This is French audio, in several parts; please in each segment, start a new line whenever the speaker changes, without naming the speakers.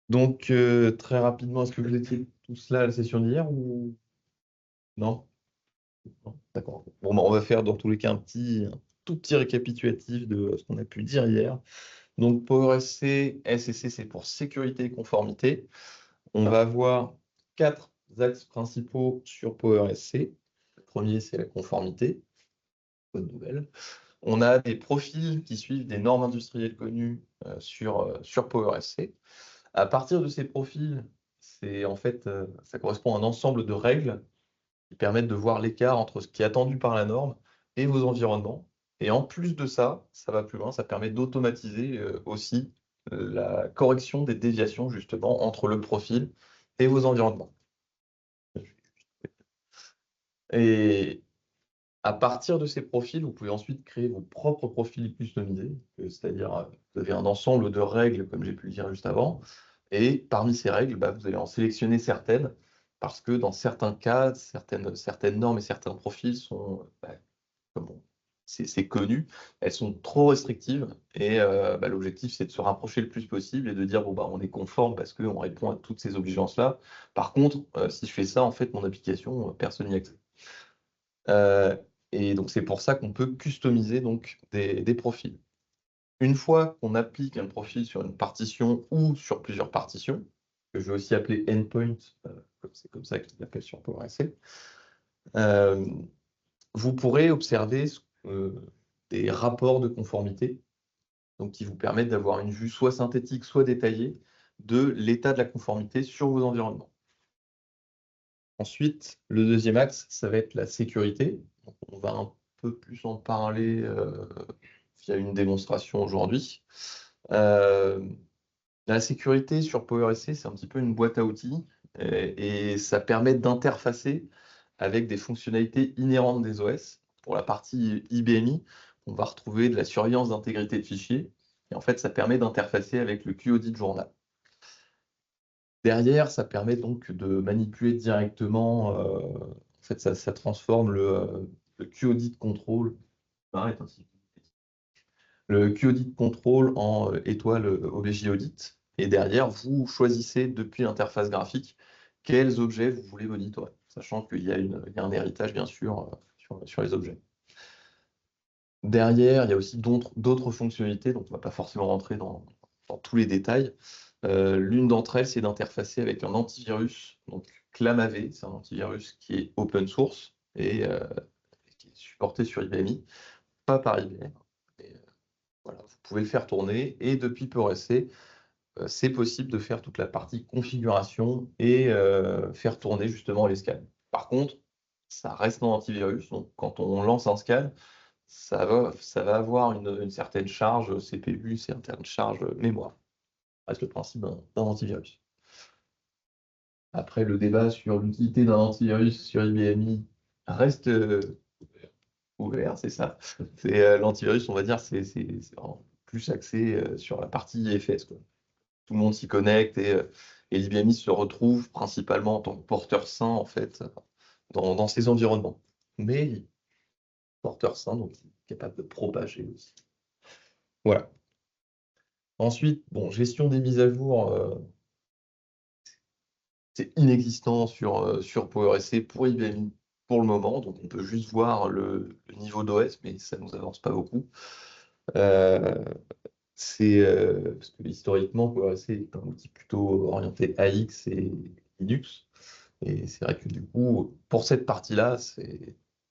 Donc, très rapidement, est-ce que vous étiez tous là à la session d'hier ou non? Non. D'accord. Bon, bah, on va faire dans tous les cas un tout petit récapitulatif de ce qu'on a pu dire hier. Donc, PowerSC, SSC, c'est pour sécurité et conformité. On va avoir 4 axes principaux sur PowerSC. Le premier, c'est la conformité. Bonne nouvelle. On a des profils qui suivent des normes industrielles connues sur PowerSC. À partir de ces profils, ça correspond à un ensemble de règles qui permettent de voir l'écart entre ce qui est attendu par la norme et vos environnements. Et en plus de ça, ça va plus loin, ça permet d'automatiser aussi la correction des déviations justement entre le profil et vos environnements. Et à partir de ces profils, vous pouvez ensuite créer vos propres profils customisés, c'est-à-dire vous avez un ensemble de règles, comme j'ai pu le dire juste avant, et parmi ces règles, bah, vous allez en sélectionner certaines, parce que dans certains cas, certaines normes et certains profils sont, comme c'est connu, elles sont trop restrictives, et bah, l'objectif c'est de se rapprocher le plus possible et de dire, bon, bah, on est conforme parce qu'on répond à toutes ces obligations-là. Par contre, si je fais ça, en fait, mon application, personne n'y accède. Euh, et donc, c'est pour ça qu'on peut customiser donc, des profils. Une fois qu'on applique un profil sur une partition ou sur plusieurs partitions, que je vais aussi appeler endpoint, c'est comme ça qu'il l'appelle sur PowerSC, euh, vous pourrez observer des rapports de conformité, donc qui vous permettent d'avoir une vue soit synthétique, soit détaillée de l'état de la conformité sur vos environnements. Ensuite, le deuxième axe, ça va être la sécurité. Donc, on va un peu plus en parler via une démonstration aujourd'hui. Euh, la sécurité sur PowerSC, c'est un petit peu une boîte à outils et ça permet d'interfacer avec des fonctionnalités inhérentes des OS. Pour la partie IBMI, on va retrouver de la surveillance d'intégrité de fichiers et en fait, ça permet d'interfacer avec le QOD de journal. Derrière, ça permet donc de manipuler directement, en fait, ça transforme le QOD de contrôle, arrête ainsi. Le QOD de contrôle en étoile OBJ Audit. Et derrière, vous choisissez depuis l'interface graphique quels objets vous voulez monitorer, sachant qu'il y a un héritage, bien sûr, sur les objets. Derrière, il y a aussi d'autres fonctionnalités, donc on ne va pas forcément rentrer dans tous les détails. L'une d'entre elles, c'est d'interfacer avec un antivirus, donc ClamAV, c'est un antivirus qui est open source et qui est supporté sur IBMI, pas par IBM. Et, voilà, vous pouvez le faire tourner et depuis PowerSC, c'est possible de faire toute la partie configuration et faire tourner justement les scans. Par contre, ça reste un antivirus, donc quand on lance un scan, ça va avoir une certaine charge CPU, une certaine charge mémoire. Ça reste le principe d'un antivirus. Après, le débat sur l'utilité d'un antivirus sur IBMI reste ouvert, c'est ça. C'est l'antivirus, on va dire, c'est vraiment plus axé sur la partie IFS, quoi. Tout le monde s'y connecte et l'IBMI se retrouve principalement en tant que porteur sain, en fait, dans ces environnements. Mais porteur sain, donc capable de propager aussi. Voilà. Ensuite, bon, gestion des mises à jour, c'est inexistant sur PowerSC pour IBM pour le moment, donc on peut juste voir le niveau d'OS, mais ça ne nous avance pas beaucoup. Euh, parce que historiquement, PowerSC est un outil plutôt orienté AX et Linux, et c'est vrai que du coup, pour cette partie-là,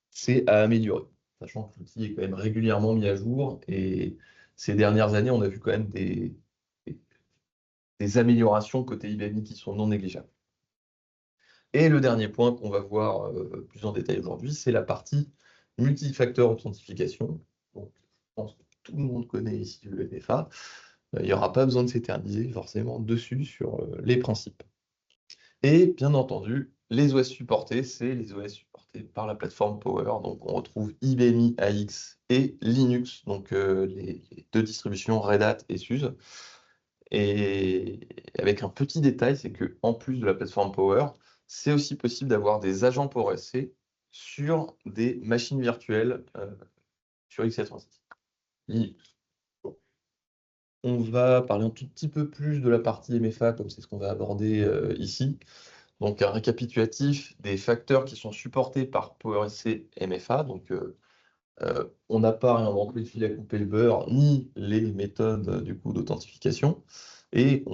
c'est à améliorer, sachant que l'outil est quand même régulièrement mis à jour, et ces dernières années, on a vu quand même des améliorations côté IBM qui sont non négligeables. Et le dernier point qu'on va voir plus en détail aujourd'hui, c'est la partie multifacteur authentification. Donc, je pense que tout le monde connaît ici le MFA. Il n'y aura pas besoin de s'éterniser forcément dessus sur les principes. Et bien entendu, les OS supportés, c'est les OS supportés par la plateforme Power. Donc, on retrouve IBMI AX et Linux, donc les deux distributions Red Hat et SUSE. Et avec un petit détail, c'est que en plus de la plateforme Power, c'est aussi possible d'avoir des agents PowerSC sur des machines virtuelles sur x86. Linux. on va parler un tout petit peu plus de la partie MFA, comme c'est ce qu'on va aborder ici. Donc, un récapitulatif des facteurs qui sont supportés par PowerSC MFA. Donc, on n'a pas réinventé le fil à couper le beurre, ni les méthodes du coup d'authentification. Et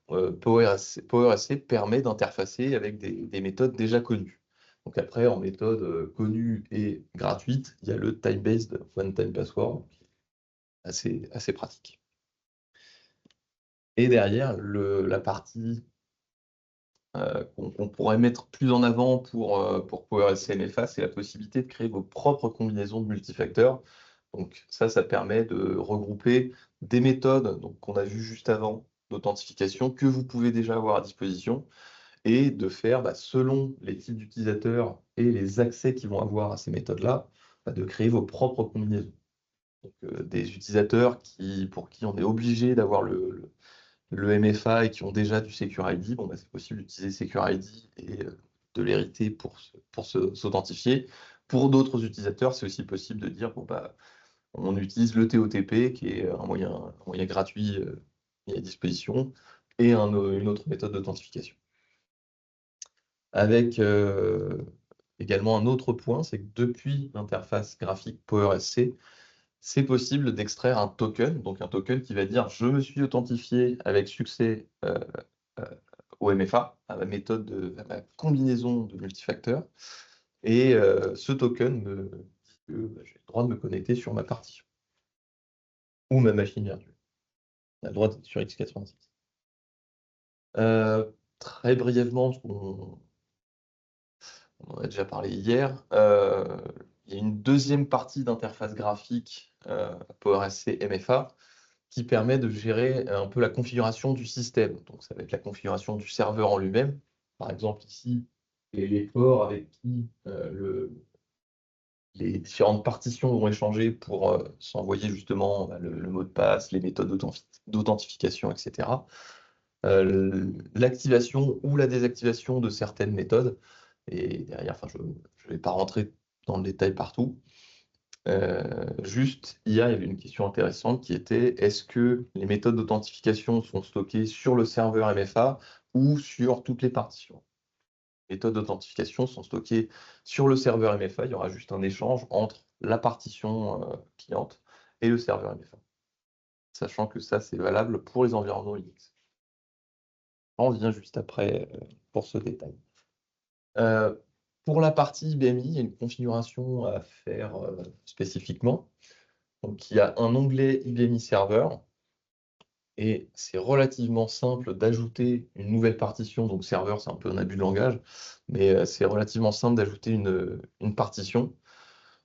PowerSC permet d'interfacer avec des méthodes déjà connues. Donc après, en méthode connue et gratuite, il y a le time-based one-time password, qui est assez pratique. Et derrière, la partie qu'on pourrait mettre plus en avant pour PowerSC MFA, c'est la possibilité de créer vos propres combinaisons de multifacteurs. Donc ça permet de regrouper des méthodes qu'on a vues juste avant d'authentification que vous pouvez déjà avoir à disposition et de faire, selon les types d'utilisateurs et les accès qu'ils vont avoir à ces méthodes-là, de créer vos propres combinaisons. Donc, des utilisateurs pour qui on est obligé d'avoir le MFA et qui ont déjà du Secure ID, c'est possible d'utiliser Secure ID et de l'hériter pour s'authentifier. Pour d'autres utilisateurs, c'est aussi possible de dire, on utilise le TOTP, qui est un moyen gratuit mis à disposition, et une autre méthode d'authentification. Avec également un autre point, c'est que depuis l'interface graphique PowerSC, c'est possible d'extraire un token, donc un token qui va dire je me suis authentifié avec succès au MFA, à à ma combinaison de multifacteurs, et ce token me dit que j'ai le droit de me connecter sur ma partition ou ma machine virtuelle. On a le droit d'être sur x86. Très brièvement, parce qu'on en a déjà parlé hier, il y a une deuxième partie d'interface graphique PowerSC MFA qui permet de gérer un peu la configuration du système. Donc ça va être la configuration du serveur en lui-même. Par exemple ici, et les ports avec qui les différentes partitions vont échanger pour s'envoyer justement le mot de passe, les méthodes d'authentification, etc. L'activation ou la désactivation de certaines méthodes. Et derrière, je ne vais pas rentrer dans le détail partout. Juste, hier, il y avait une question intéressante qui était est-ce que les méthodes d'authentification sont stockées sur le serveur MFA ou sur toutes les partitions? Les méthodes d'authentification sont stockées sur le serveur MFA. Il y aura juste un échange entre la partition cliente et le serveur MFA. Sachant que ça, c'est valable pour les environnements Linux. On vient juste après pour ce détail. Pour la partie IBMI, il y a une configuration à faire spécifiquement. Donc, il y a un onglet IBMI Server et c'est relativement simple d'ajouter une nouvelle partition. Donc, serveur, c'est un peu un abus de langage, mais c'est relativement simple d'ajouter une partition.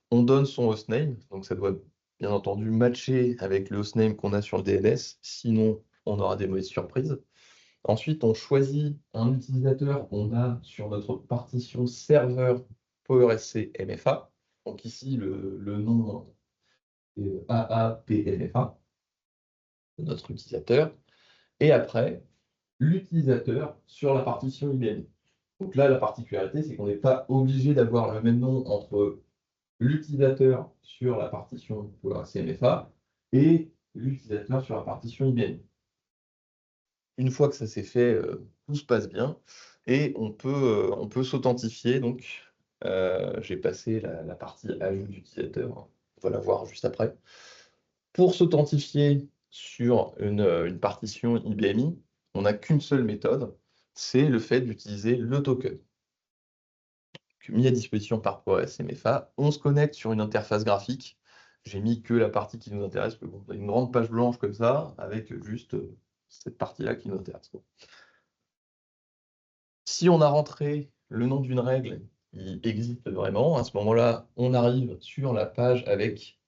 On donne son hostname, donc ça doit bien entendu matcher avec le hostname qu'on a sur le DNS, sinon on aura des mauvaises surprises. Ensuite, on choisit un utilisateur qu'on a sur notre partition serveur PowerSC MFA. Donc ici, le nom est AAPMFA de notre utilisateur. Et après, l'utilisateur sur la partition IBM. Donc là, la particularité, c'est qu'on n'est pas obligé d'avoir le même nom entre l'utilisateur sur la partition PowerSC MFA et l'utilisateur sur la partition IBM. Une fois que ça s'est fait, tout se passe bien et on peut s'authentifier. Donc, j'ai passé la partie ajout d'utilisateur, on va la voir juste après. Pour s'authentifier sur une partition IBMI, on n'a qu'une seule méthode, c'est le fait d'utiliser le token mis à disposition par PowerSC MFA. On se connecte sur une interface graphique. J'ai mis que la partie qui nous intéresse, mais bon, une grande page blanche comme ça, avec juste cette partie-là qui nous intéresse. Si on a rentré le nom d'une règle qui existe vraiment, à ce moment-là, on arrive sur la page avec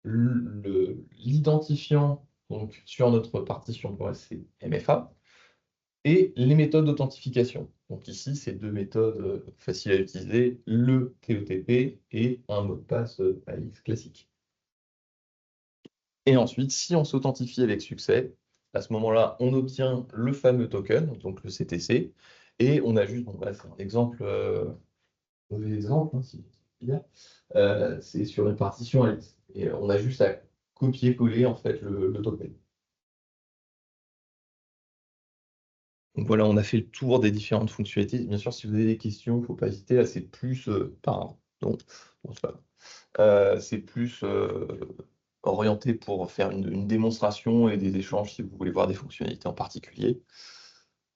l'identifiant donc sur notre partition PowerSC MFA et les méthodes d'authentification. Donc ici, c'est deux méthodes faciles à utiliser, le TOTP et un mot de passe AX classique. Et ensuite, si on s'authentifie avec succès, à ce moment-là, on obtient le fameux token, donc le CTC, et on a juste, c'est un exemple, mauvais exemple, c'est sur une partition AX. Et on a juste à copier-coller en fait le token. Donc voilà, on a fait le tour des différentes fonctionnalités. Bien sûr, si vous avez des questions, il ne faut pas hésiter. Là, c'est plus bon, c'est pas grave. C'est plus orienté pour faire une démonstration et des échanges si vous voulez voir des fonctionnalités en particulier.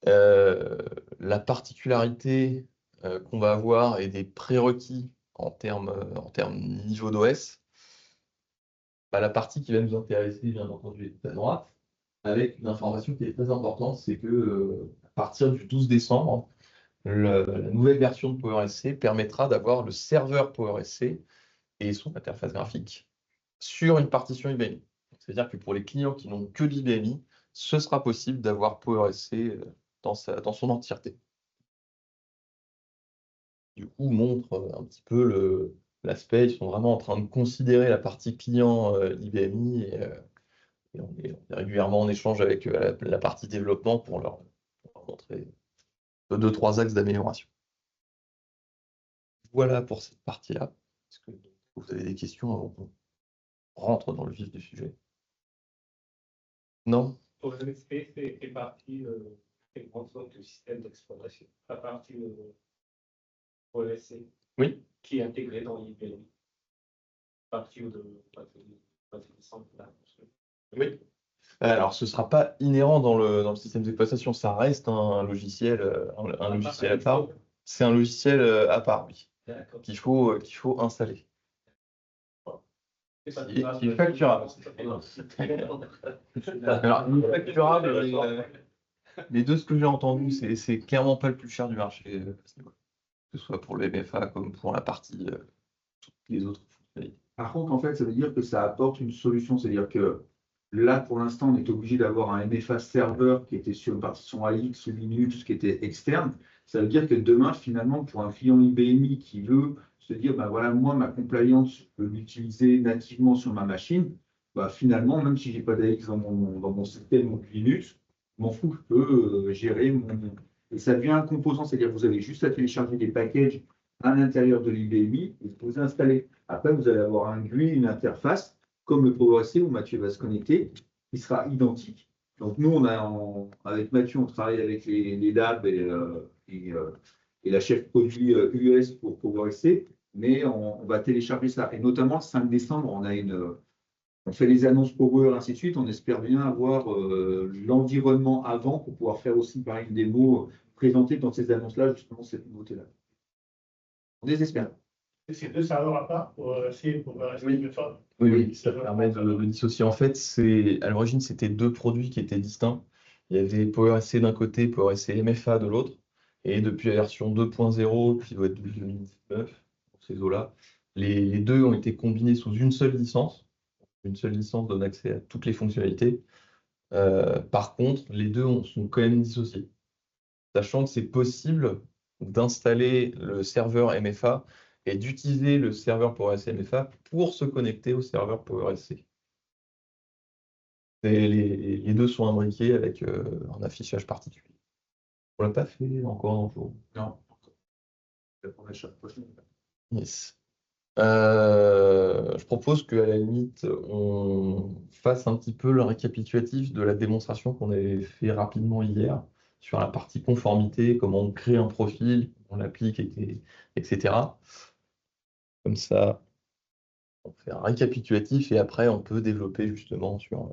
La particularité qu'on va avoir et des prérequis en termes niveau d'OS, la partie qui va nous intéresser, bien entendu, est à droite, avec une information qui est très importante, c'est que à partir du 12 décembre, la nouvelle version de PowerSC permettra d'avoir le serveur PowerSC et son interface graphique sur une partition IBMI. C'est-à-dire que pour les clients qui n'ont que l'IBMI, ce sera possible d'avoir PowerSC dans son entièreté. Du coup, montre un petit peu l'aspect, ils sont vraiment en train de considérer la partie client IBMI et on est régulièrement en échange avec la partie développement pour leur montrer 2-3 axes d'amélioration. Voilà pour cette partie-là. Est-ce que vous avez des questions avant qu'on rentre dans le vif du sujet? Non?
PowerSC fait partie des grandes zones du système d'exploitation, la partie PowerSC
Oui.
qui est intégrée dans l'IBM. À partir de décembre.
Oui. Alors, ce ne sera pas inhérent dans le système d'exploitation, ça reste un logiciel, un logiciel à part. C'est un logiciel à part, oui, qu'il faut installer. Qui est facturable. Alors, il est facturable, mais de ce que j'ai entendu, c'est clairement pas le plus cher du marché, que ce soit pour le MFA comme pour la partie toutes les autres fonctionnalités.
Par contre, en fait, ça veut dire que ça apporte une solution. C'est-à-dire que là, pour l'instant, on est obligé d'avoir un MFA serveur qui était sur une partition AX ou Linux, qui était externe. Ça veut dire que demain, finalement, pour un client IBMI qui veut se dire, ben voilà, moi, ma compliance, je peux l'utiliser nativement sur ma machine, bah, finalement, même si je n'ai pas d'AX dans mon système ou Linux, je m'en fous, je peux gérer mon. Et ça devient un composant, c'est-à-dire que vous avez juste à télécharger des packages à l'intérieur de l'IBMI et vous installer. Après, vous allez avoir un GUI, une interface, comme le PowerSC où Mathieu va se connecter, qui sera identique. Donc, nous, avec Mathieu, on travaille avec les labs et la chef produit US pour PowerSC, mais on va télécharger ça. Et notamment, le 5 décembre, on fait les annonces Power, ainsi de suite. On espère bien avoir l'environnement avant pour pouvoir faire aussi, pareil, une démo présentée dans ces annonces-là, justement, cette nouveauté-là. On désespère.
C'est deux serveurs à part pour essayer pour rester mieux fort.
Oui, ça permet de dissocier. En fait, à l'origine, c'était deux produits qui étaient distincts. Il y avait PowerSC d'un côté, PowerSC MFA de l'autre. Et depuis la version 2.0, qui doit être de 2019, pour ces eaux-là, les deux ont été combinés sous une seule licence. Une seule licence donne accès à toutes les fonctionnalités. Par contre, les deux sont quand même dissociés. Sachant que c'est possible d'installer le serveur MFA et d'utiliser le serveur PowerSC MFA pour se connecter au serveur PowerSC. Les deux sont imbriqués avec un affichage particulier. On ne l'a pas fait encore dans le jour.
Non.
Yes. Je propose qu'à la limite, on fasse un petit peu le récapitulatif de la démonstration qu'on avait fait rapidement hier sur la partie conformité, comment on crée un profil, on l'applique, etc. Comme ça, on fait un récapitulatif et après, on peut développer justement sur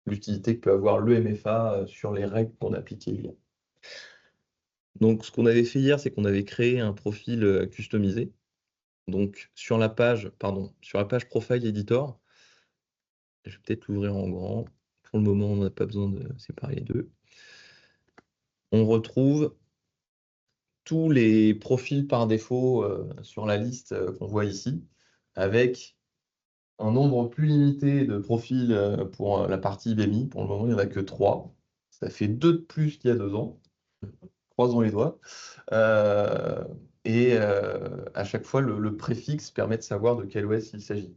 l'utilité que peut avoir le MFA sur les règles qu'on a appliquées hier. Donc, ce qu'on avait fait hier, c'est qu'on avait créé un profil customisé. Donc, sur la page Profile Editor, je vais peut-être l'ouvrir en grand. Pour le moment, on n'a pas besoin de séparer les deux. On retrouve tous les profils par défaut sur la liste qu'on voit ici, avec un nombre plus limité de profils pour la partie IBMI. Pour le moment, il n'y en a que 3. Ça fait 2 de plus qu'il y a 2 ans. Croisons les doigts. À chaque fois, le préfixe permet de savoir de quel OS il s'agit.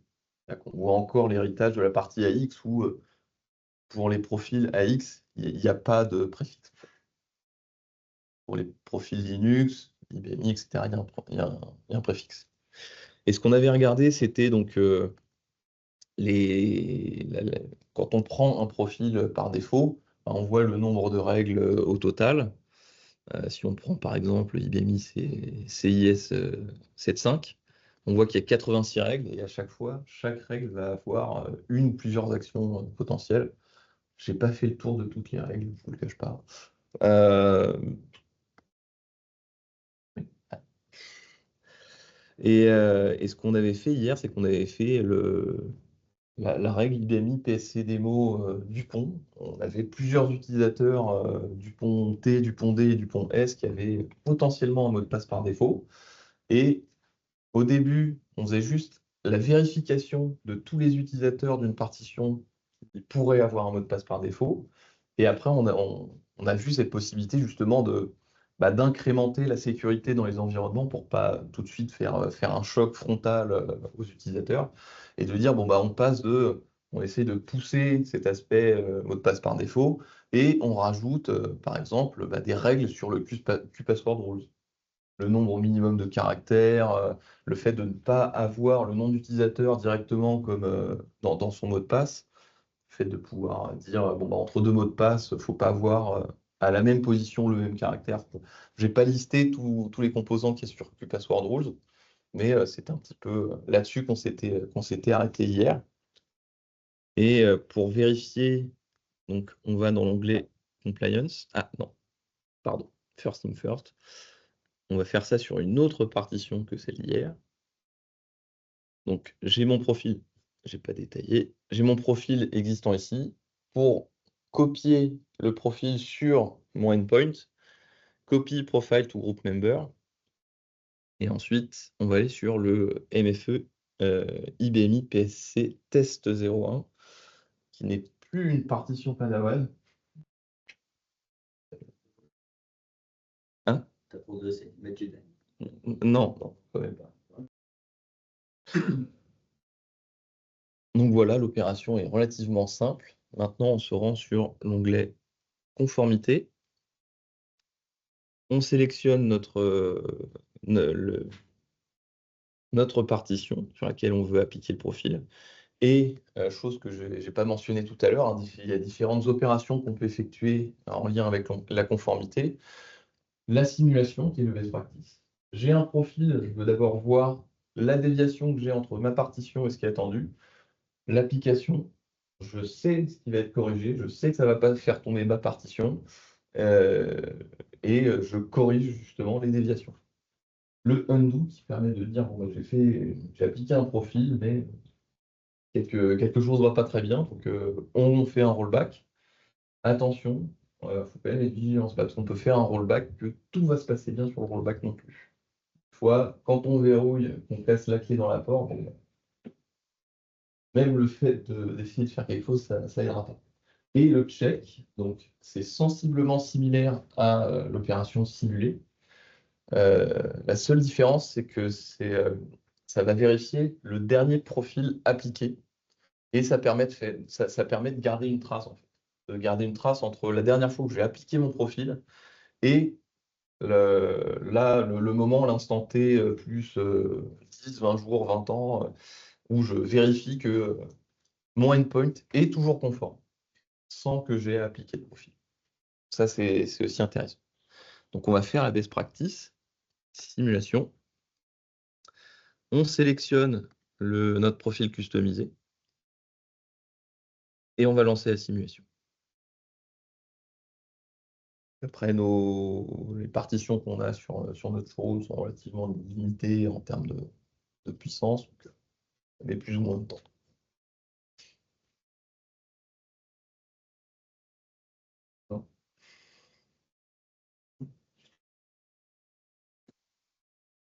On voit encore l'héritage de la partie AX où, pour les profils AX, il n'y a pas de préfixe. Pour les profils Linux, IBMI, etc., il y a un préfixe. Et ce qu'on avait regardé, c'était donc quand on prend un profil par défaut, on voit le nombre de règles au total. Si on prend par exemple IBMI CIS 7.5, on voit qu'il y a 86 règles et à chaque fois, chaque règle va avoir une ou plusieurs actions potentielles. Je n'ai pas fait le tour de toutes les règles, je ne vous le cache pas. Et ce qu'on avait fait hier, c'est qu'on avait fait la règle IBMI PSC démo Dupont. On avait plusieurs utilisateurs Dupont T, Dupont D et Dupont S qui avaient potentiellement un mot de passe par défaut. Et au début, on faisait juste la vérification de tous les utilisateurs d'une partition qui pourraient avoir un mot de passe par défaut. Et après, on a vu cette possibilité justement d'incrémenter la sécurité dans les environnements pour pas tout de suite faire un choc frontal aux utilisateurs et de dire, bon, on essaie de pousser cet aspect mot de passe par défaut et on rajoute, par exemple, des règles sur le QPassword Rules. Le nombre minimum de caractères, le fait de ne pas avoir le nom d'utilisateur directement comme dans son mot de passe, le fait de pouvoir dire, bon, entre deux mots de passe, il ne faut pas avoir à la même position le même caractère. Je n'ai pas listé tous les composants qui sont sur QPassword Rules, mais c'est un petit peu là-dessus qu'on s'était arrêté hier. Et pour vérifier, donc on va dans l'onglet Compliance. Ah non, pardon, First in First. On va faire ça sur une autre partition que celle d'hier. Donc, j'ai mon profil, je n'ai pas détaillé, j'ai mon profil existant ici. Pour copier le profil sur mon endpoint, copy profile to group member. Et ensuite, on va aller sur le MFE IBMI PSC test 01, qui n'est plus une partition Padawan. Hein?
T'as progressé, mais tu l'as.
Non, quand même pas. Donc voilà, l'opération est relativement simple. Maintenant, on se rend sur l'onglet Conformité. On sélectionne notre partition sur laquelle on veut appliquer le profil. Et chose que je n'ai pas mentionné tout à l'heure, hein, il y a différentes opérations qu'on peut effectuer en lien avec la conformité. La simulation, qui est le best practice. J'ai un profil, je veux d'abord voir la déviation que j'ai entre ma partition et ce qui est attendu. L'application, je sais ce qui va être corrigé, je sais que ça ne va pas faire tomber ma partition, et je corrige justement les déviations. Le undo qui permet de dire, bon, j'ai appliqué un profil, mais quelque chose ne va pas très bien, donc on fait un rollback. Attention, il faut quand même être vigilant, c'est pas parce qu'on peut faire un rollback que tout va se passer bien sur le rollback non plus. Fois, quand on verrouille, qu'on casse la clé dans la porte, même le fait d'essayer de faire quelque chose, ça ira pas. Et le check, donc c'est sensiblement similaire à l'opération simulée. La seule différence, c'est que ça va vérifier le dernier profil appliqué et ça permet de garder une trace, en fait. De garder une trace entre la dernière fois que j'ai appliqué mon profil et le moment, l'instant T, plus 10, 20 jours, 20 ans, où je vérifie que mon endpoint est toujours conforme, sans que j'ai appliqué le profil. Ça, c'est aussi intéressant. Donc, on va faire la best practice, simulation. On sélectionne notre profil customisé et on va lancer la simulation. Après, les partitions qu'on a sur notre forum sont relativement limitées en termes de puissance, donc ça met plus ou moins de temps.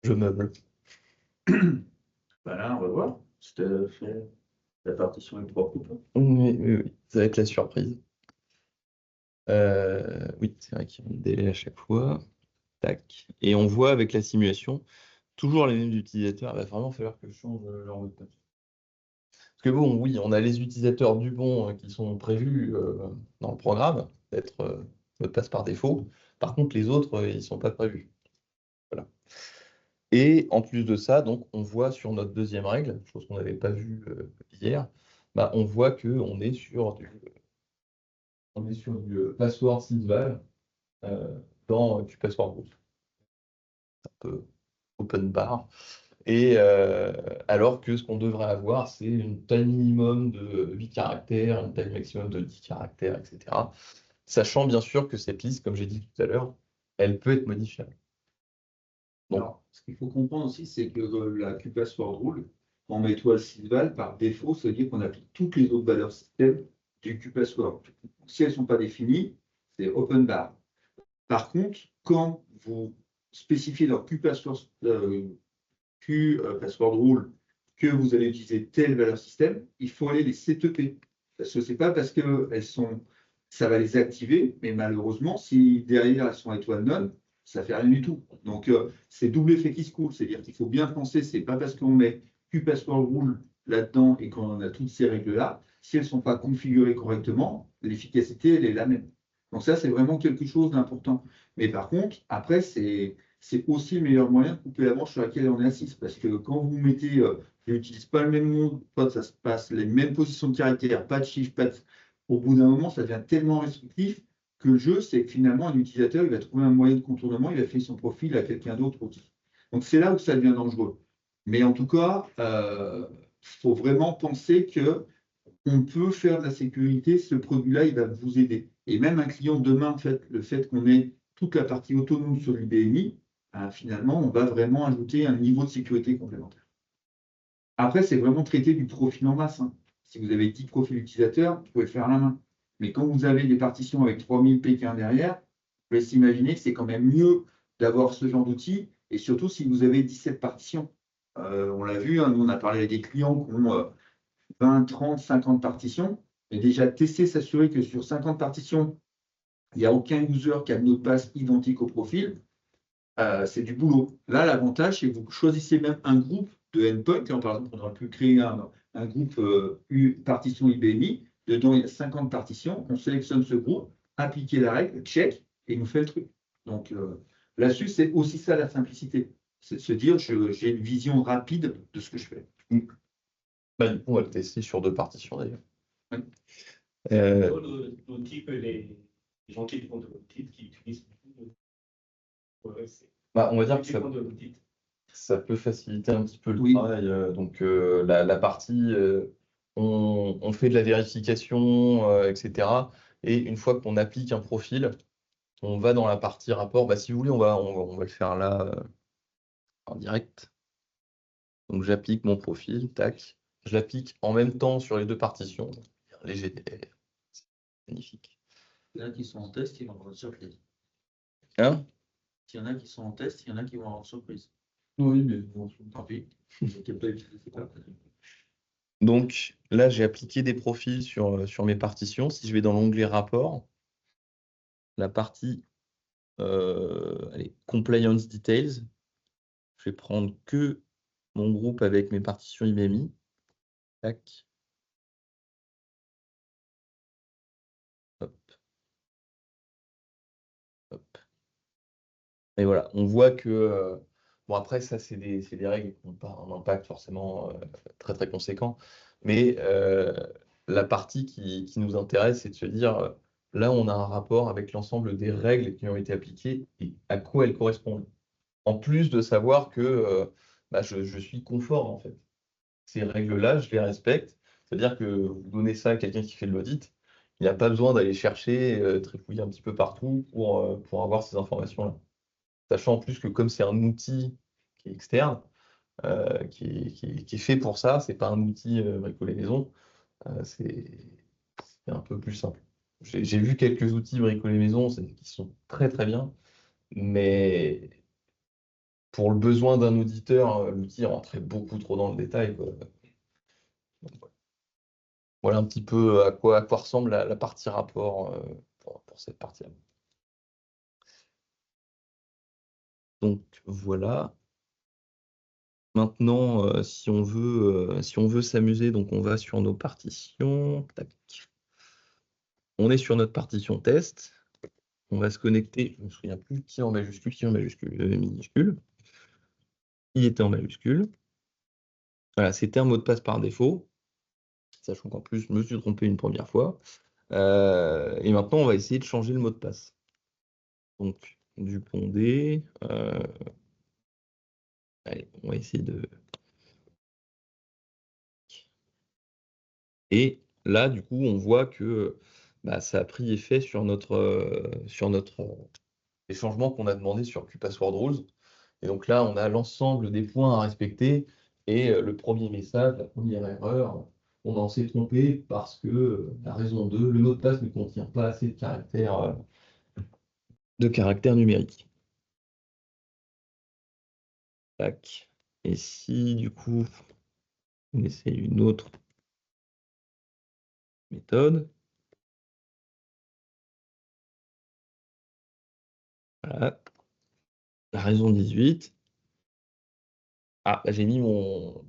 Je meuble.
Voilà, on va voir. C'était fait la partition avec 3 coupes.
Oui, ça va être la surprise. Oui, c'est vrai qu'il y a un délai à chaque fois. Tac. Et on voit avec la simulation, toujours les mêmes utilisateurs. Il va vraiment falloir que je change leur mot de passe. Parce que bon, oui, on a les utilisateurs Dupont qui sont prévus dans le programme d'être mot de passe par défaut. Par contre, les autres, ils ne sont pas prévus. Voilà. Et en plus de ça, donc, on voit sur notre deuxième règle, chose qu'on n'avait pas vue hier, on voit qu'on est on est sur du password sysval dans QPassword Group. Un peu open bar. Et alors que ce qu'on devrait avoir, c'est une taille minimum de 8 caractères, une taille maximum de 10 caractères, etc. Sachant bien sûr que cette liste, comme j'ai dit tout à l'heure, elle peut être modifiable. Donc,
Alors, ce qu'il faut comprendre aussi, c'est que la QPassword Rule, quand on met étoile sysval, par défaut, ça veut dire qu'on applique toutes les autres valeurs système du QPassword. Si elles ne sont pas définies, c'est open bar. Par contre, quand vous spécifiez dans QPassword Rule que vous allez utiliser telle valeur système, il faut aller les CTP. Parce que ce n'est pas parce que ça va les activer, mais malheureusement, si derrière elles sont étoiles non, ça ne fait rien du tout. Donc, c'est double effet qui se coule. C'est-à-dire qu'il faut bien penser, ce n'est pas parce qu'on met QPassword Rule là-dedans et qu'on a toutes ces règles-là, si elles ne sont pas configurées correctement, l'efficacité, elle est la même. Donc ça, c'est vraiment quelque chose d'important. Mais par contre, après, c'est aussi le meilleur moyen de couper la branche sur laquelle on est assis. Parce que quand vous mettez, je n'utilise pas le même mot, ça se passe, les mêmes positions de caractère, pas de chiffre, pas de... Au bout d'un moment, ça devient tellement restrictif que le jeu, c'est que finalement, un utilisateur, il va trouver un moyen de contournement, il va faire son profil à quelqu'un d'autre aussi. Donc c'est là où ça devient dangereux. Mais en tout cas, il faut vraiment penser que on peut faire de la sécurité, ce produit-là, il va vous aider. Et même un client demain, en fait, le fait qu'on ait toute la partie autonome sur l'IBMI, finalement, on va vraiment ajouter un niveau de sécurité complémentaire. Après, c'est vraiment traiter du profil en masse. Hein. Si vous avez 10 profils utilisateurs, vous pouvez faire à la main. Mais quand vous avez des partitions avec 3000 Pékin derrière, vous pouvez s'imaginer que c'est quand même mieux d'avoir ce genre d'outil, et surtout si vous avez 17 partitions. On l'a vu, hein, nous on a parlé avec des clients qui ont 20, 30, 50 partitions, et déjà tester, s'assurer que sur 50 partitions, il n'y a aucun user qui a de mot de passe identique au profil, c'est du boulot. Là, l'avantage, c'est que vous choisissez même un groupe de endpoints. Par exemple, on aurait pu créer un groupe partition IBMI. Dedans, il y a 50 partitions. On sélectionne ce groupe, appliquer la règle, check, et il nous fait le truc. Donc, là-dessus, c'est aussi ça la simplicité. C'est de se dire, j'ai une vision rapide de ce que je fais.
Bah, du coup, on va le tester sur 2 partitions d'ailleurs.
Oui.
L'outil que les gens qui font de l'audit, qui utilisent beaucoup de...
Bah, on va dire que
qui font de l'audit.
ça peut faciliter un petit peu le
Oui.
travail. Donc, la partie, on fait de la vérification, etc. Et une fois qu'on applique un profil, on va dans la partie rapport. Bah, si vous voulez, on va le faire là en direct. Donc, j'applique mon profil, tac. Je l'applique en même temps sur les 2 partitions. Les GDR, c'est magnifique.
Il y en a qui sont en test, ils vont avoir une surprise.
Hein?
S'il y en a qui sont en test, il y en a qui vont avoir une surprise.
Oui, mais bon,
Tant pis. C'était pas utilisé, c'est pas grave.
donc là, j'ai appliqué des profils sur mes partitions. Si je vais dans l'onglet rapport, la partie allez, compliance details, je vais prendre que mon groupe avec mes partitions IBMI. Tac. Hop. Hop. Et voilà, on voit que bon, après, ça, c'est des règles qui n'ont pas un impact forcément très très conséquent. Mais la partie qui nous intéresse, c'est de se dire là, on a un rapport avec l'ensemble des règles qui ont été appliquées et à quoi elles correspondent. En plus de savoir que bah, je suis conforme en fait. Ces règles-là, je les respecte. C'est-à-dire que vous donnez ça à quelqu'un qui fait de l'audit, il n'y a pas besoin d'aller chercher, trifouiller un petit peu partout pour avoir ces informations-là. Sachant en plus que comme c'est un outil qui est externe, qui est fait pour ça, c'est pas un outil bricolé maison, c'est un peu plus simple. J'ai vu quelques outils bricolés maison qui sont très très bien, mais pour le besoin d'un auditeur, l'outil rentrait beaucoup trop dans le détail, quoi. Donc, voilà un petit peu à quoi ressemble la partie rapport pour cette partie-là. Donc voilà. Maintenant, si on veut s'amuser, donc on va sur nos partitions. Tac. On est sur notre partition test. On va se connecter. Je ne me souviens plus qui en majuscule, minuscule. Il était en majuscule. Voilà, c'était un mot de passe par défaut. Sachant qu'en plus, je me suis trompé une première fois. Et maintenant, on va essayer de changer le mot de passe. Donc, Dupont-D. Allez, on va essayer de... Et là, du coup, on voit que ça a pris effet sur les changements qu'on a demandé sur QPassword Rules. Et donc là, on a l'ensemble des points à respecter. Et le premier message, la première erreur, on s'est trompé parce que la raison 2, le mot de passe ne contient pas assez de caractères numériques. Tac. Et si, du coup, on essaye une autre méthode. Voilà. La raison 18. Ah, j'ai mis mon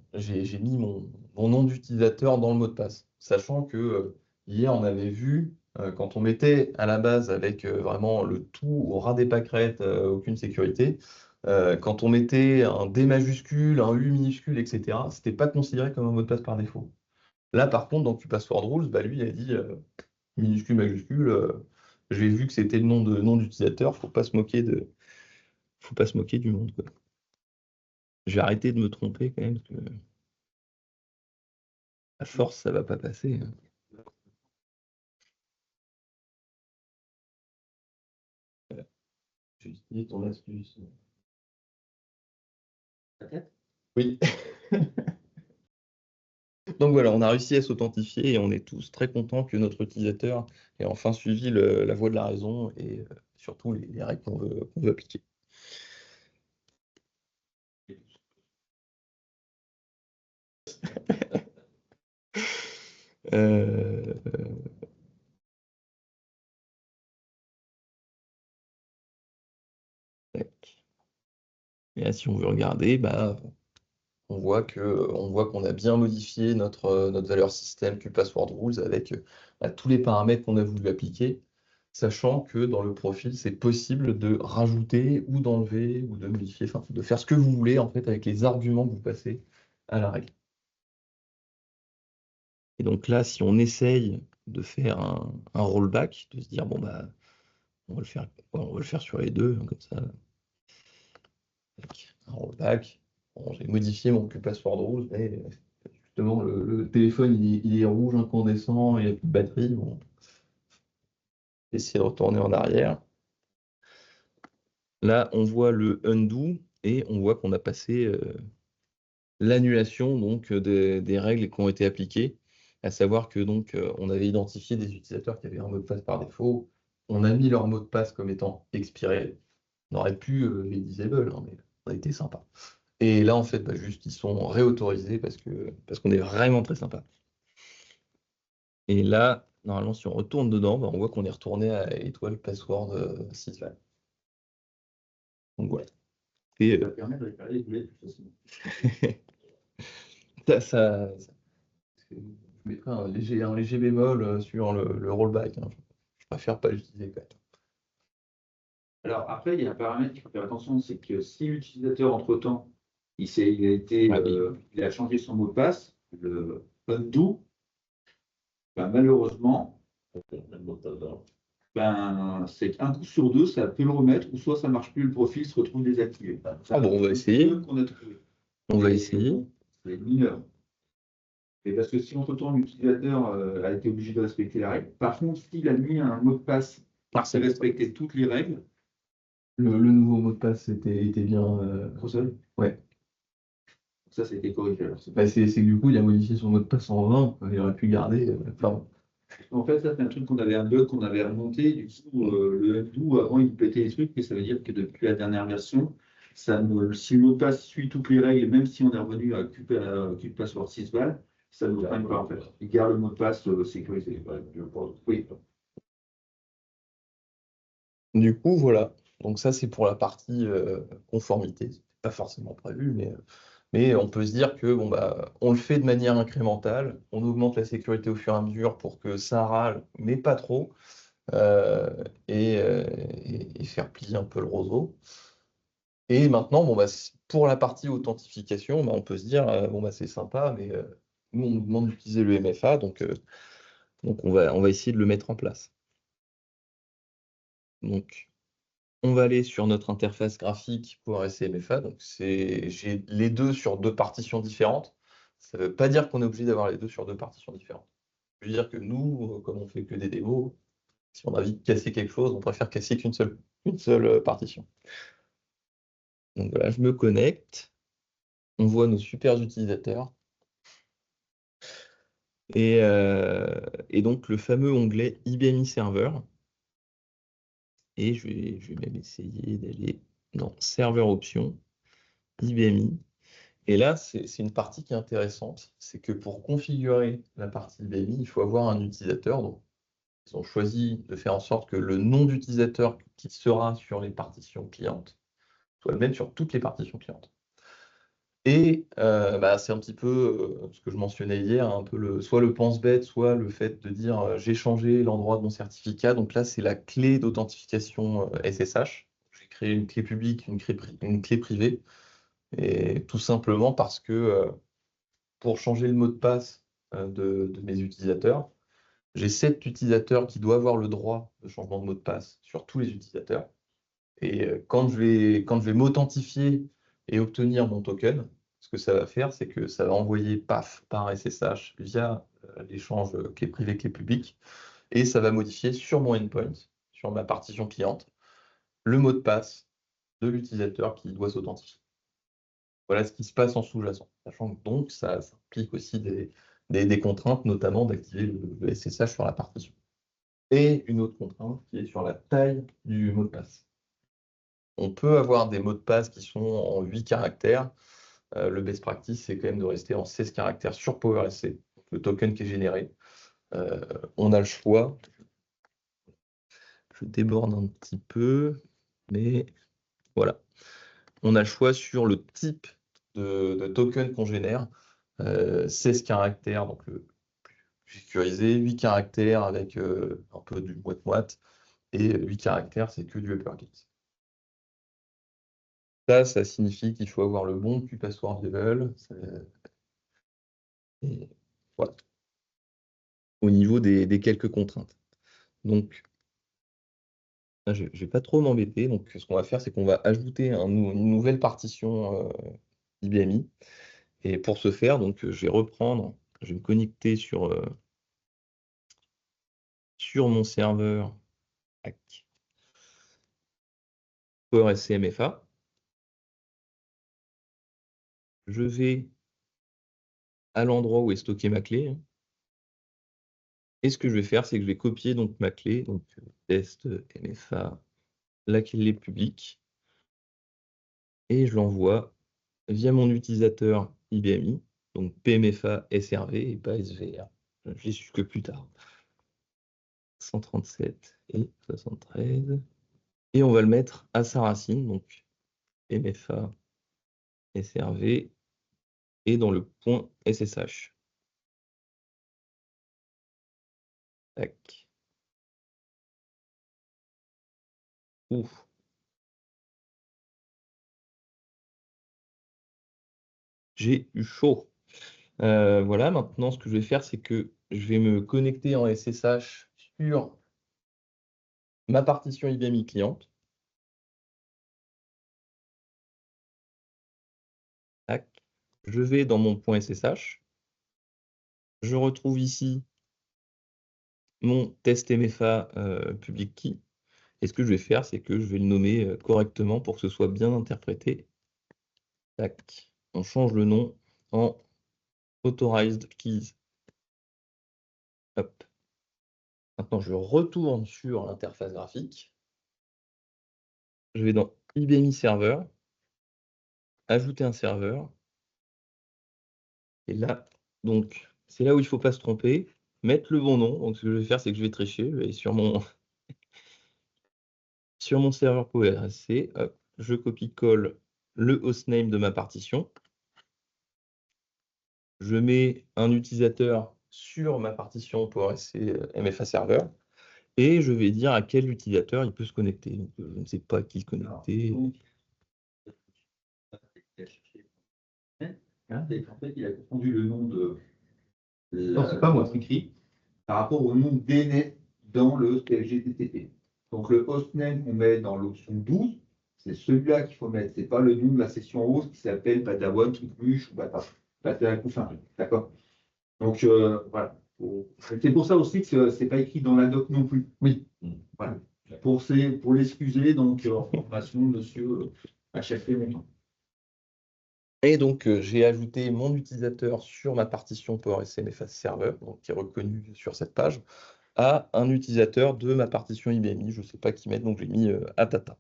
nom d'utilisateur dans le mot de passe, sachant que hier on avait vu quand on mettait à la base avec vraiment le tout au ras des pâquerettes, aucune sécurité, quand on mettait un D majuscule, un U minuscule, etc., c'était pas considéré comme un mot de passe par défaut. Là, par contre, dans QPassword Rules, lui, il a dit minuscule, majuscule. J'ai vu que c'était le nom d'utilisateur, faut pas se moquer du monde, quoi. Je vais arrêter de me tromper quand même, parce que à force, ça va pas passer. J'ai utilisé ton astuce.
Peut-être.
Oui. Donc voilà, on a réussi à s'authentifier et on est tous très contents que notre utilisateur ait enfin suivi la voie de la raison et surtout les règles qu'on veut appliquer. Euh, tac. Et là, si on veut regarder, on voit qu'on a bien modifié notre valeur système QPassword Rules avec tous les paramètres qu'on a voulu appliquer, sachant que dans le profil, c'est possible de rajouter ou d'enlever ou de modifier, enfin de faire ce que vous voulez en fait avec les arguments que vous passez à la règle. Et donc là, si on essaye de faire un rollback, de se dire bon on va le faire sur les deux, hein, comme ça. Tac, un rollback. Bon, j'ai modifié mon QPassword Rules, mais justement, le téléphone, il est rouge, incandescent, il n'y a plus de batterie. Bon, essayer de retourner en arrière. Là, on voit le undo et on voit qu'on a passé l'annulation donc des règles qui ont été appliquées, à savoir que donc on avait identifié des utilisateurs qui avaient un mot de passe par défaut. On a mis leur mot de passe comme étant expiré. On aurait pu les disable, hein, mais ça a été sympa. Et là, en fait, juste, ils sont réautorisés parce qu'on est vraiment très sympa. Et là, normalement, si on retourne dedans, on voit qu'on est retourné à étoile password 6 val. Donc voilà. Et,
Ça permet de réparer les boulettes plus facilement.
je mettrai un léger bémol sur le rollback, hein. Je préfère pas l'utiliser quand même.
Alors après, il y a un paramètre qu'il faut faire attention, c'est que si l'utilisateur, entre-temps, il a changé son mot de passe, le undo, malheureusement, c'est qu'un coup sur deux, ça peut le remettre, ou soit ça ne marche plus, le profil se retrouve désactivé.
Ah bon, on va essayer. On va
Et
essayer.
C'est mineur. Et parce que si entre-temps l'utilisateur a été obligé de respecter la règle, par contre, s'il a mis un mot de passe qui respectait toutes les règles,
le nouveau mot de passe était bien. Ouais.
Ça a été corrigé.
C'est que du coup, il a modifié son mot de passe en 20, il aurait pu garder.
En fait, ça, c'est un truc un bug qu'on avait remonté. Du coup, le undo, avant, il pétait les trucs, et ça veut dire que depuis la dernière version, si le mot de passe suit toutes les règles, même si on est revenu à QPassword 6 balles, ça ne nous freine pas, en fait. Il garde le mot de passe sécurisé. Oui.
Du coup, voilà. Donc ça, c'est pour la partie conformité. C'est pas forcément prévu, mais on peut se dire que on le fait de manière incrémentale. On augmente la sécurité au fur et à mesure pour que ça râle, mais pas trop, et faire plier un peu le roseau. Et maintenant, pour la partie authentification, on peut se dire c'est sympa, mais nous, on nous demande d'utiliser le MFA, donc Donc, on va essayer de le mettre en place. Donc, on va aller sur notre interface graphique pour SCMFA. Donc, j'ai les deux sur deux partitions différentes. Ça ne veut pas dire qu'on est obligé d'avoir les deux sur deux partitions différentes. Ça veut dire que nous, comme on fait que des démos, si on a envie de casser quelque chose, on préfère casser qu'une seule partition. Donc voilà, je me connecte. On voit nos super utilisateurs. Et donc le fameux onglet IBMI Server. Et je vais même essayer d'aller dans Serveur Options, IBMI. Et là, c'est une partie qui est intéressante. C'est que pour configurer la partie IBMI, il faut avoir un utilisateur. Donc, ils ont choisi de faire en sorte que le nom d'utilisateur qui sera sur les partitions clientes soit le même sur toutes les partitions clientes. Et c'est un petit peu ce que je mentionnais hier, un peu soit le pense-bête, soit le fait de dire j'ai changé l'endroit de mon certificat. Donc là, c'est la clé d'authentification SSH. J'ai créé une clé publique, une clé privée. Et tout simplement parce que pour changer le mot de passe de mes utilisateurs, j'ai 7 utilisateurs qui doivent avoir le droit de changement de mot de passe sur tous les utilisateurs. Et quand je vais m'authentifier et obtenir mon token, ce que ça va faire, c'est que ça va envoyer PAF par SSH via l'échange clé privée, clé publique, et ça va modifier sur mon endpoint, sur ma partition cliente, le mot de passe de l'utilisateur qui doit s'authentifier. Voilà ce qui se passe en sous-jacent, sachant que donc ça implique aussi des contraintes, notamment d'activer le SSH sur la partition. Et une autre contrainte qui est sur la taille du mot de passe. On peut avoir des mots de passe qui sont en 8 caractères. Le best practice, c'est quand même de rester en 16 caractères sur PowerSC, le token qui est généré. On a le choix. Je déborde un petit peu, mais voilà. On a le choix sur le type de token qu'on génère. 16 caractères, donc le plus sécurisé, 8 caractères avec un peu du moite-moite, et 8 caractères, c'est que du uppercase. Ça signifie qu'il faut avoir le bon Q-Password Level. Et voilà. Au niveau des quelques contraintes. Donc, là, je ne vais pas trop m'embêter. Donc, ce qu'on va faire, c'est qu'on va ajouter une nouvelle partition IBMI. Et pour ce faire, donc, je vais me connecter sur mon serveur PowerSC-MFA. Je vais à l'endroit où est stockée ma clé. Et ce que je vais faire, c'est que je vais copier donc ma clé, donc test MFA, la clé publique, et je l'envoie via mon utilisateur IBMI, donc PMFA SRV et pas SVR. Je l'ai su que plus tard. 137 et 73. Et on va le mettre à sa racine, donc PMFA SRV et dans le point SSH. Tac. Ouf. J'ai eu chaud. Voilà, maintenant ce que je vais faire, c'est que je vais me connecter en SSH sur ma partition IBMI cliente. Tac. Je vais dans mon point SSH. Je retrouve ici mon test MFA public key. Et ce que je vais faire, c'est que je vais le nommer correctement pour que ce soit bien interprété. Tac. On change le nom en authorized keys. Hop. Maintenant, je retourne sur l'interface graphique. Je vais dans IBMI Server, ajouter un serveur. Et là, donc, c'est là où il ne faut pas se tromper. Mettre le bon nom. Donc, ce que je vais faire, c'est que je vais tricher. Je vais aller sur mon serveur PowerSC. Hop, je copie-colle le hostname de ma partition. Je mets un utilisateur sur ma partition PowerSC MFA Server et je vais dire à quel utilisateur il peut se connecter. Donc, je ne sais pas à qui se connecter.
En fait, il a confondu le nom de.
Non, c'est pas moi, c'est écrit.
par rapport au nom DNS dans le PLGTTP. Donc le hostname qu'on met dans l'option 12, c'est celui-là qu'il faut mettre. Ce n'est pas le nom de la session host qui s'appelle Padawan, Trucmuche ou Patacouffin. D'accord? Donc voilà. C'est pour ça aussi que ce n'est pas écrit dans la doc non plus.
Oui.
Voilà. Pour l'excuser, donc en formation, monsieur HFP Montant.
Et donc, j'ai ajouté mon utilisateur sur ma partition PowerSMFA Server, donc, qui est reconnu sur cette page, à un utilisateur de ma partition IBMI. Je ne sais pas qui mettre, donc j'ai mis Atata.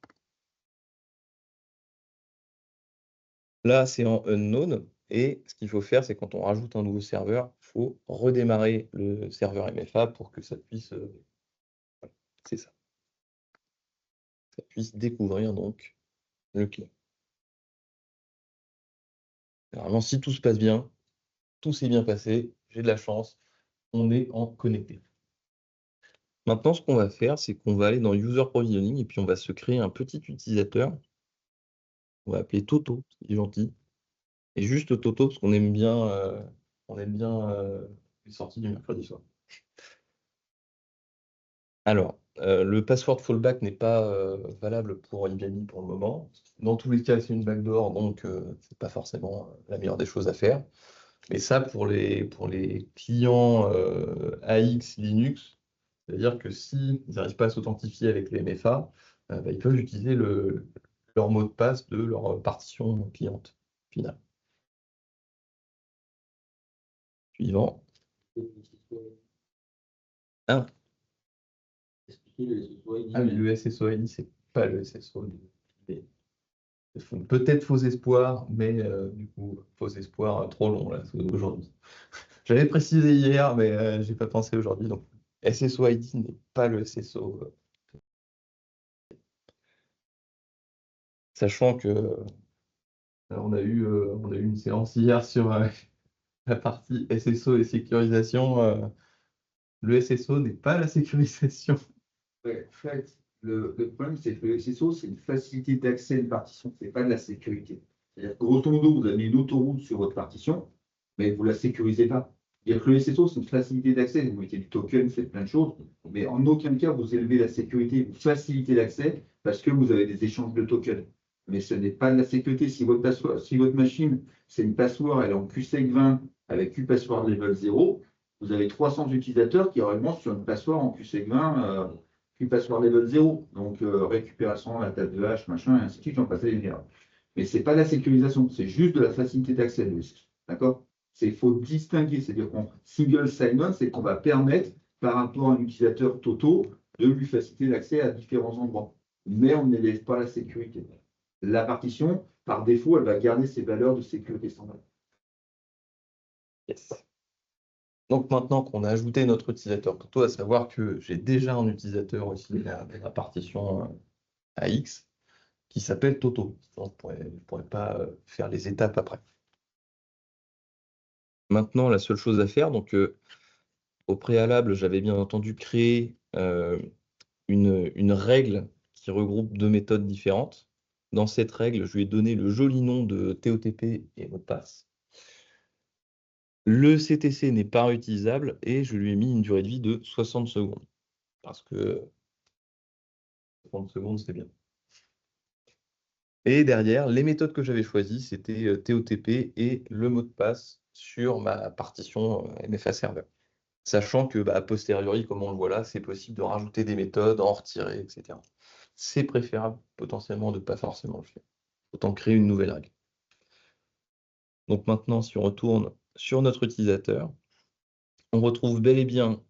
Là, c'est en unknown. Et ce qu'il faut faire, c'est quand on rajoute un nouveau serveur, il faut redémarrer le serveur MFA pour que ça puisse, voilà, c'est ça, ça puisse découvrir donc le client. Normalement, si tout se passe bien, tout s'est bien passé, j'ai de la chance, on est en connecté. Maintenant, ce qu'on va faire, c'est qu'on va aller dans User Provisioning et puis on va se créer un petit utilisateur. On va appeler Toto, c'est gentil. Et juste Toto, parce qu'on aime bien, les sorties du mercredi soir. Alors, le password fallback n'est pas valable pour IBMI pour le moment. Dans tous les cas, c'est une backdoor, donc c'est pas forcément la meilleure des choses à faire. Mais ça, pour les clients AX, Linux, c'est-à-dire que s'ils n'arrivent pas à s'authentifier avec les MFA, ils peuvent utiliser leur mot de passe de leur partition cliente finale. Suivant. Ah,
Expliquer le SSO-ID.
ah oui, le SSO-ID, c'est pas le SSO. Peut-être faux espoir, mais du coup, faux espoir trop long là aujourd'hui. J'avais précisé hier, mais j'ai pas pensé aujourd'hui. Donc, SSO ID n'est pas le SSO. Sachant que on a eu une séance hier sur la partie SSO et sécurisation. Le SSO n'est pas la sécurisation.
Ouais, en fait, le problème, c'est que le SSO, c'est une facilité d'accès à une partition, ce n'est pas de la sécurité. C'est-à-dire que grosso modo, vous avez une autoroute sur votre partition, mais vous ne la sécurisez pas. C'est-à-dire que le SSO, c'est une facilité d'accès. Vous mettez du token, vous faites plein de choses, mais en aucun cas, vous élevez la sécurité, vous facilitez l'accès parce que vous avez des échanges de tokens. Mais ce n'est pas de la sécurité. Si votre machine, c'est une password, elle est en QSEC20 avec QPassword level 0, vous avez 300 utilisateurs qui réellement sur une password en QSEC20 password level 0, donc récupération, la table de hash, machin, et ainsi de suite, j'en passais les erreurs. Mais ce n'est pas de la sécurisation, c'est juste de la facilité d'accès. D'accord? Il faut distinguer, c'est-à-dire qu'on single sign-on, c'est qu'on va permettre, par rapport à un utilisateur Toto, de lui faciliter l'accès à différents endroits. Mais on n'élève pas la sécurité. La partition, par défaut, elle va garder ses valeurs de sécurité standard.
Yes. Donc maintenant qu'on a ajouté notre utilisateur Toto, à savoir que j'ai déjà un utilisateur aussi de la partition AX qui s'appelle Toto. Donc, je ne pourrais pas faire les étapes après. Maintenant, la seule chose à faire, donc au préalable, j'avais bien entendu créer une règle qui regroupe deux méthodes différentes. Dans cette règle, je lui ai donné le joli nom de TOTP et mot de passe. Le CTC n'est pas réutilisable et je lui ai mis une durée de vie de 60 secondes. Parce que 60 secondes, c'est bien. Et derrière, les méthodes que j'avais choisies, c'était TOTP et le mot de passe sur ma partition MFA Server. Sachant que, a posteriori, comme on le voit là, c'est possible de rajouter des méthodes, en retirer, etc. C'est préférable potentiellement de ne pas forcément le faire. Autant créer une nouvelle règle. Donc maintenant, si on retourne sur notre utilisateur, on retrouve bel et bien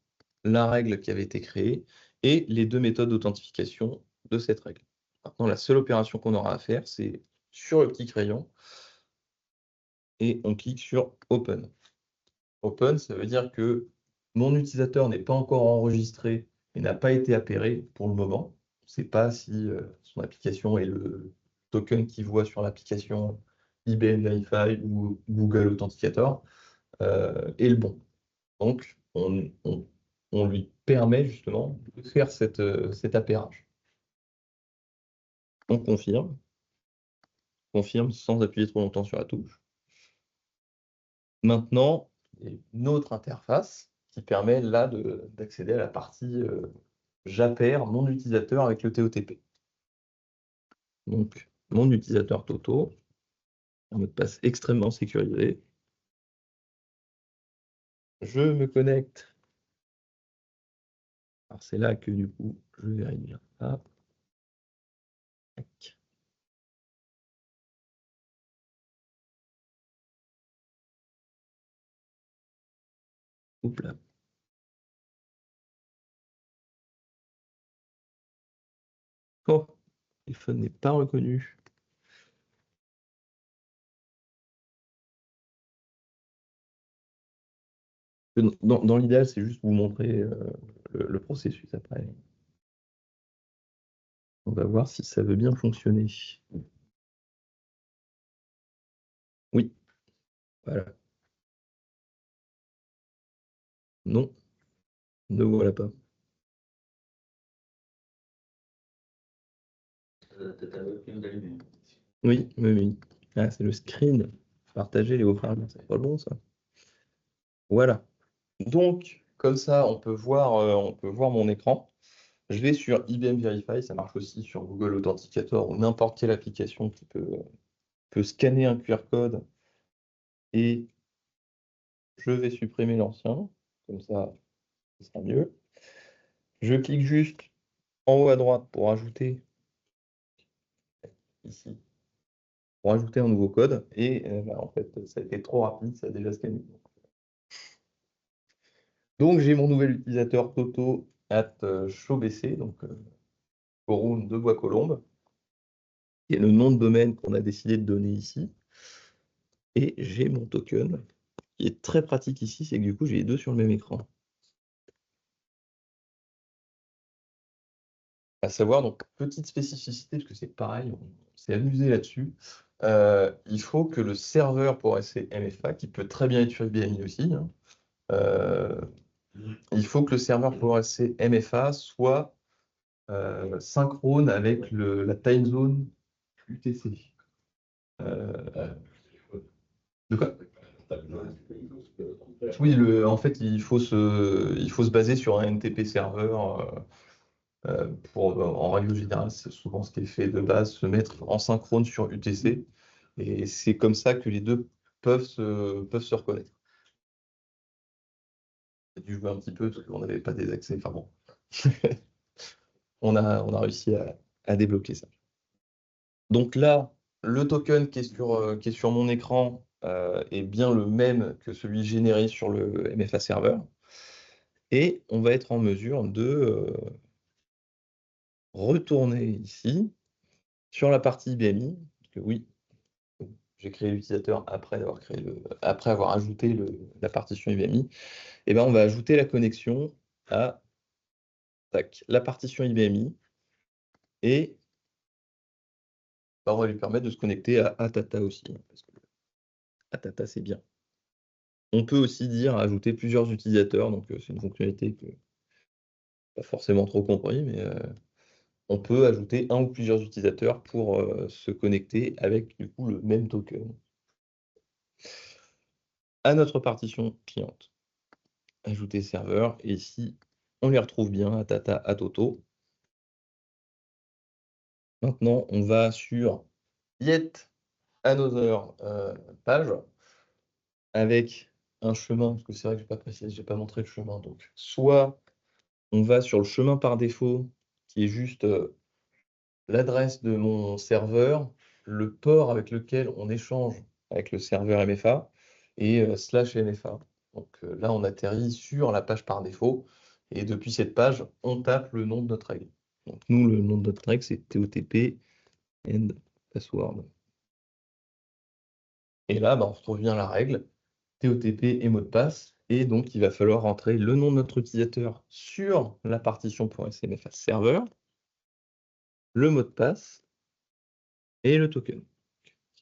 la règle qui avait été créée et les deux méthodes d'authentification de cette règle. Maintenant, la seule opération qu'on aura à faire, c'est sur le petit crayon et on clique sur Open. Open, ça veut dire que mon utilisateur n'est pas encore enregistré et n'a pas été appairé pour le moment. On ne sait pas si son application est le token qu'il voit sur l'application IBM Verify ou Google Authenticator est le bon. Donc, on lui permet justement de faire cet appairage. On confirme sans appuyer trop longtemps sur la touche. Maintenant, il y a une autre interface qui permet là d'accéder à la partie Japper, mon utilisateur avec le TOTP. Donc, mon utilisateur Toto, un mot de passe extrêmement sécurisé. Je me connecte. Alors, c'est là que du coup, je vais réduire ça. Tac. Oups là. Oh, le téléphone n'est pas reconnu. Dans l'idéal, c'est juste vous montrer le processus après. On va voir si ça veut bien fonctionner. Oui, voilà. Non, ne voilà pas.
Ta webcam d'allumée.
Oui, oui, oui. Ah, c'est le screen. Partager les haut-parleurs, c'est pas bon ça. Voilà. Donc, comme ça, on peut voir mon écran. Je vais sur IBM Verify, ça marche aussi sur Google Authenticator ou n'importe quelle application qui peut scanner un QR code et je vais supprimer l'ancien, comme ça, ce sera mieux. Je clique juste en haut à droite pour ajouter ici, pour ajouter un nouveau code et en fait, ça a été trop rapide, ça a déjà scanné. Donc, j'ai mon nouvel utilisateur Toto @showbc, donc forum de Bois-Colombes, qui est le nom de domaine qu'on a décidé de donner ici. Et j'ai mon token, qui est très pratique ici, c'est que du coup, j'ai les deux sur le même écran. À savoir, donc, petite spécificité, parce que c'est pareil, on s'est amusé là-dessus. Il faut que le serveur pour rester MFA, qui peut très bien être sur IBM aussi, hein, il faut que le serveur pour rester MFA soit synchrone avec la time zone UTC. De quoi? Oui, en fait, il faut se baser sur un NTP serveur. En règle générale, c'est souvent ce qui est fait de base, se mettre en synchrone sur UTC. Et c'est comme ça que les deux peuvent se reconnaître. J'ai dû jouer un petit peu parce qu'on n'avait pas des accès. Enfin bon, on a réussi à débloquer ça. Donc là, le token qui est sur mon écran est bien le même que celui généré sur le MFA serveur. Et on va être en mesure de retourner ici sur la partie IBMI, parce que oui, j'ai créé l'utilisateur après avoir ajouté la partition IBMI. Et ben on va ajouter la connexion à la partition IBMI et on va lui permettre de se connecter à Atata aussi, parce que Atata c'est bien. On peut aussi dire ajouter plusieurs utilisateurs, donc c'est une fonctionnalité que pas forcément trop compris, mais on peut ajouter un ou plusieurs utilisateurs pour se connecter avec du coup le même token à notre partition cliente. Ajouter serveur, et ici on les retrouve bien, Atata, Atoto. Maintenant, on va sur Yet Another page avec un chemin, parce que c'est vrai que je n'ai pas précisé, je n'ai pas montré le chemin. Donc, soit on va sur le chemin par défaut, qui est juste l'adresse de mon serveur, le port avec lequel on échange avec le serveur MFA et /MFA. Donc là, on atterrit sur la page par défaut et depuis cette page, on tape le nom de notre règle. Donc nous, le nom de notre règle, c'est TOTP and password. Et là, on retrouve bien la règle, TOTP et mot de passe. Et donc, il va falloir rentrer le nom de notre utilisateur sur la partition .smfa serveur, le mot de passe et le token.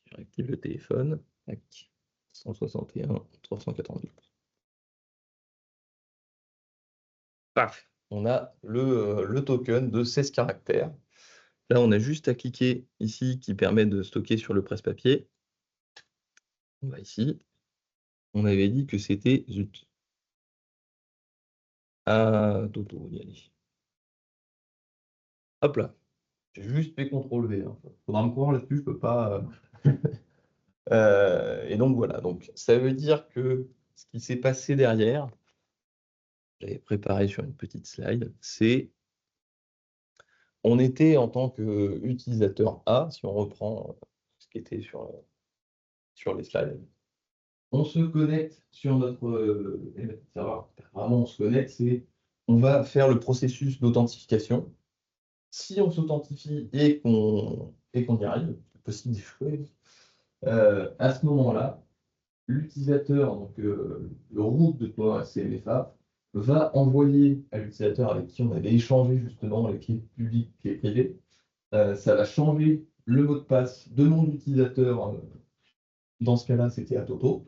Je réactive le téléphone. 161 392. Paf, on a le token de 16 caractères. Là, on a juste à cliquer ici qui permet de stocker sur le presse-papier. On va ici. On avait dit que c'était Toto, y aller. Hop là. J'ai juste fait CTRL-V. Faudra me croire là-dessus, je peux pas. Et donc voilà. Donc ça veut dire que ce qui s'est passé derrière, j'avais préparé sur une petite slide, c'est on était en tant qu'utilisateur A, si on reprend ce qui était sur les slides, on se connecte sur notre serveur. Vraiment, on se connecte, on va faire le processus d'authentification. Si on s'authentifie et qu'on y arrive, c'est possible d'échouer, à ce moment-là, l'utilisateur, donc le root de PowerSC-MFA, va envoyer à l'utilisateur avec qui on avait échangé justement les clés publiques, clés privées. Ça va changer le mot de passe de mon utilisateur. Dans ce cas-là, c'était à Toto.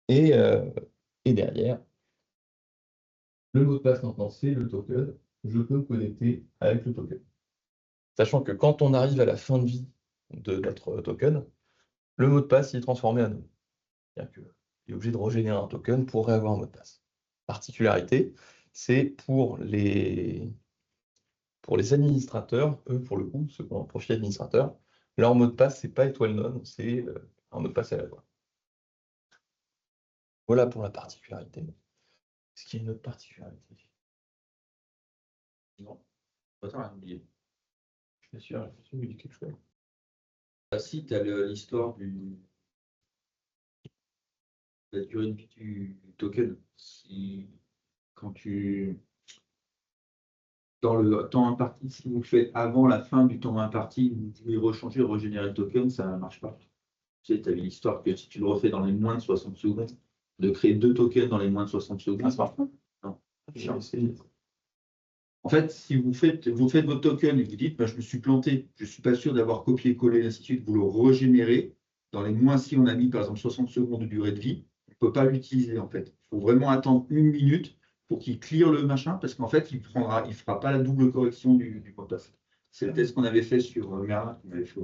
Et derrière, le mot de passe maintenant, c'est le token. Je peux me connecter avec le token. Sachant que quand on arrive à la fin de vie de notre token, le mot de passe il est transformé à nouveau. C'est-à-dire qu'il est obligé de régénérer un token pour réavoir un mot de passe. Particularité, c'est pour les administrateurs, eux, pour le coup, ceux qui ont un profil administrateur, leur mot de passe, c'est pas étoile non, c'est un mot de passe à la voix. Voilà pour la particularité. Est-ce qu'il y a une autre particularité?
Non, pas tant à oublier.
Je suis sûr, il dit quelque chose.
Ah si, tu as l'histoire de la durée de vie du token. Quand dans le temps imparti, si vous le faites avant la fin du temps imparti, vous pouvez rechanger, régénérer le token, ça ne marche pas. Tu sais, tu avais l'histoire que si tu le refais dans les moins de 60 secondes, de créer 2 tokens dans les moins de 60 secondes.
Ah, ça marche pas?
Non.
J'ai essayé.
En fait, si vous faites votre token et vous dites, bah, je me suis planté, je ne suis pas sûr d'avoir copié-collé, ainsi de suite, vous le régénérez. Dans les moins, si on a mis par exemple 60 secondes de durée de vie, on ne peut pas l'utiliser en fait. Il faut vraiment attendre 1 minute pour qu'il clear le machin, parce qu'en fait, il ne fera pas la double correction du mot de passe. C'est le test qu'on avait fait sur Merlin, qu'on avait fait.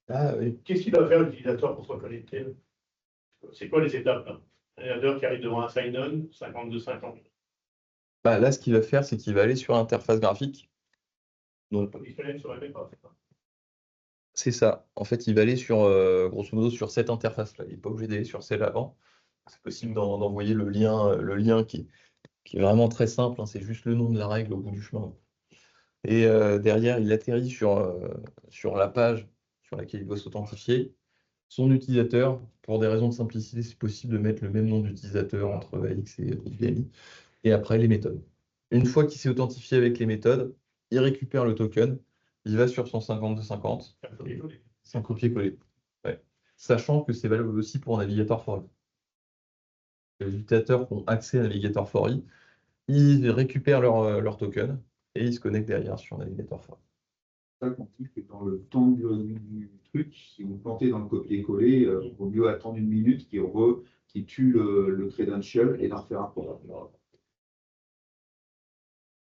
Ah oui.
Qu'est-ce qu'il doit faire l'utilisateur pour se connecter? C'est quoi les étapes là? Un utilisateur qui arrive devant un sign-on, 52-50.
Bah, là, ce qu'il va faire, c'est qu'il va aller sur l'interface graphique. Donc,
Il se connecte sur MFA, c'est ça?
c'est ça. En fait, il va aller sur, grosso modo, sur cette interface-là. Il n'est pas obligé d'aller sur celle avant. C'est possible d'envoyer le lien qui est vraiment très simple, hein, c'est juste le nom de la règle au bout du chemin. Et derrière, il atterrit sur la page sur laquelle il doit s'authentifier. Son utilisateur, pour des raisons de simplicité, c'est possible de mettre le même nom d'utilisateur entre AX et IBMI. Et après, les méthodes. Une fois qu'il s'est authentifié avec les méthodes, il récupère le token, il va sur son 5250. C'est un copier-coller. Ouais. Sachant que c'est valable aussi pour Navigator for You. Les utilisateurs qui ont accès à Navigator for You, ils récupèrent leur token et ils se connectent derrière sur Navigator for You.
C'est ça qu'on dit que dans le temps de durée de vie du truc, si vous plantez dans le copier-coller, il vaut mieux attendre 1 minute qui tue le credential et d'en refaire un programme.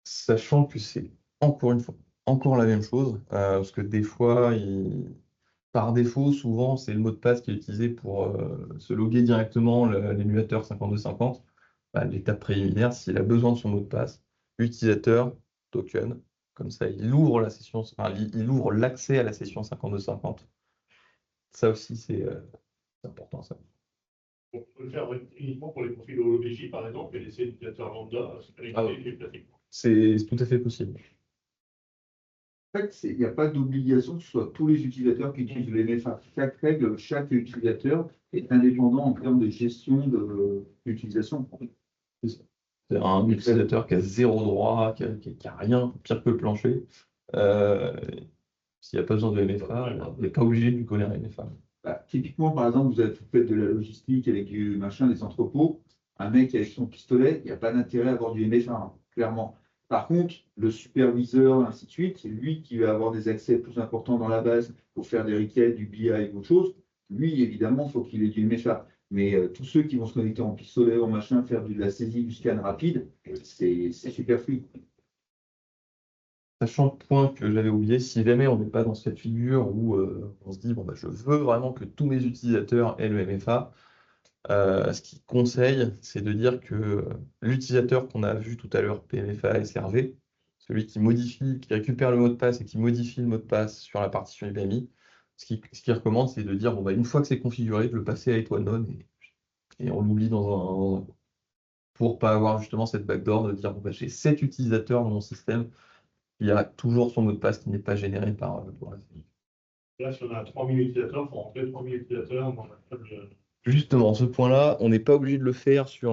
Sachant que c'est encore la même chose, parce que des fois, par défaut, souvent, c'est le mot de passe qui est utilisé pour se loguer directement l'émulateur 5250. Bah, l'étape préliminaire, s'il a besoin de son mot de passe, utilisateur, token, comme ça, il ouvre la session, enfin, il ouvre l'accès à la session 5250. Ça aussi, c'est important, ça.
On peut le faire uniquement pour les profils OLBJ, par exemple, et laisser l'utilisateur lambda se connecter
Ah oui.
classiquement.
C'est tout à fait possible.
En fait, il n'y a pas d'obligation que ce soit tous les utilisateurs qui utilisent le MFA. Chaque règle, chaque utilisateur est indépendant en termes de gestion de l'utilisation.
C'est un utilisateur qui a 0 droit, qui a rien, pire que le plancher. S'il n'y a pas besoin de MFA, il n'est pas obligé de lui coller un MFA.
Bah, typiquement, par exemple, vous faites de la logistique avec du machin, des entrepôts. Un mec avec son pistolet, il n'y a pas d'intérêt à avoir du MFA, hein, clairement. Par contre, le superviseur, ainsi de suite, c'est lui qui va avoir des accès plus importants dans la base pour faire des requêtes, du BI et autre chose. Lui, évidemment, il faut qu'il ait du MFA. Mais tous ceux qui vont se connecter en pistolet, en machin, faire de la saisie, du scan rapide, c'est superflu.
Sachant le point que j'avais oublié, si jamais on n'est pas dans cette figure où on se dit bon, bah, je veux vraiment que tous mes utilisateurs aient le MFA, Ce qu'il conseille, c'est de dire que l'utilisateur qu'on a vu tout à l'heure, PMFA SRV, celui qui modifie, qui récupère le mot de passe et qui modifie le mot de passe sur la partition IBMI, ce qu'il recommande, c'est de dire, bon, bah, une fois que c'est configuré, de le passer à étoile none et on l'oublie dans un pour pas avoir justement cette backdoor de dire, bon, bah, j'ai 7 utilisateurs dans mon système, il y a toujours son mot de passe qui n'est pas généré par la série.
Là, si on a 3000 utilisateurs, il faut rentrer 3000 utilisateurs dans la table.
Justement, ce point-là, on n'est pas obligé de le faire sur,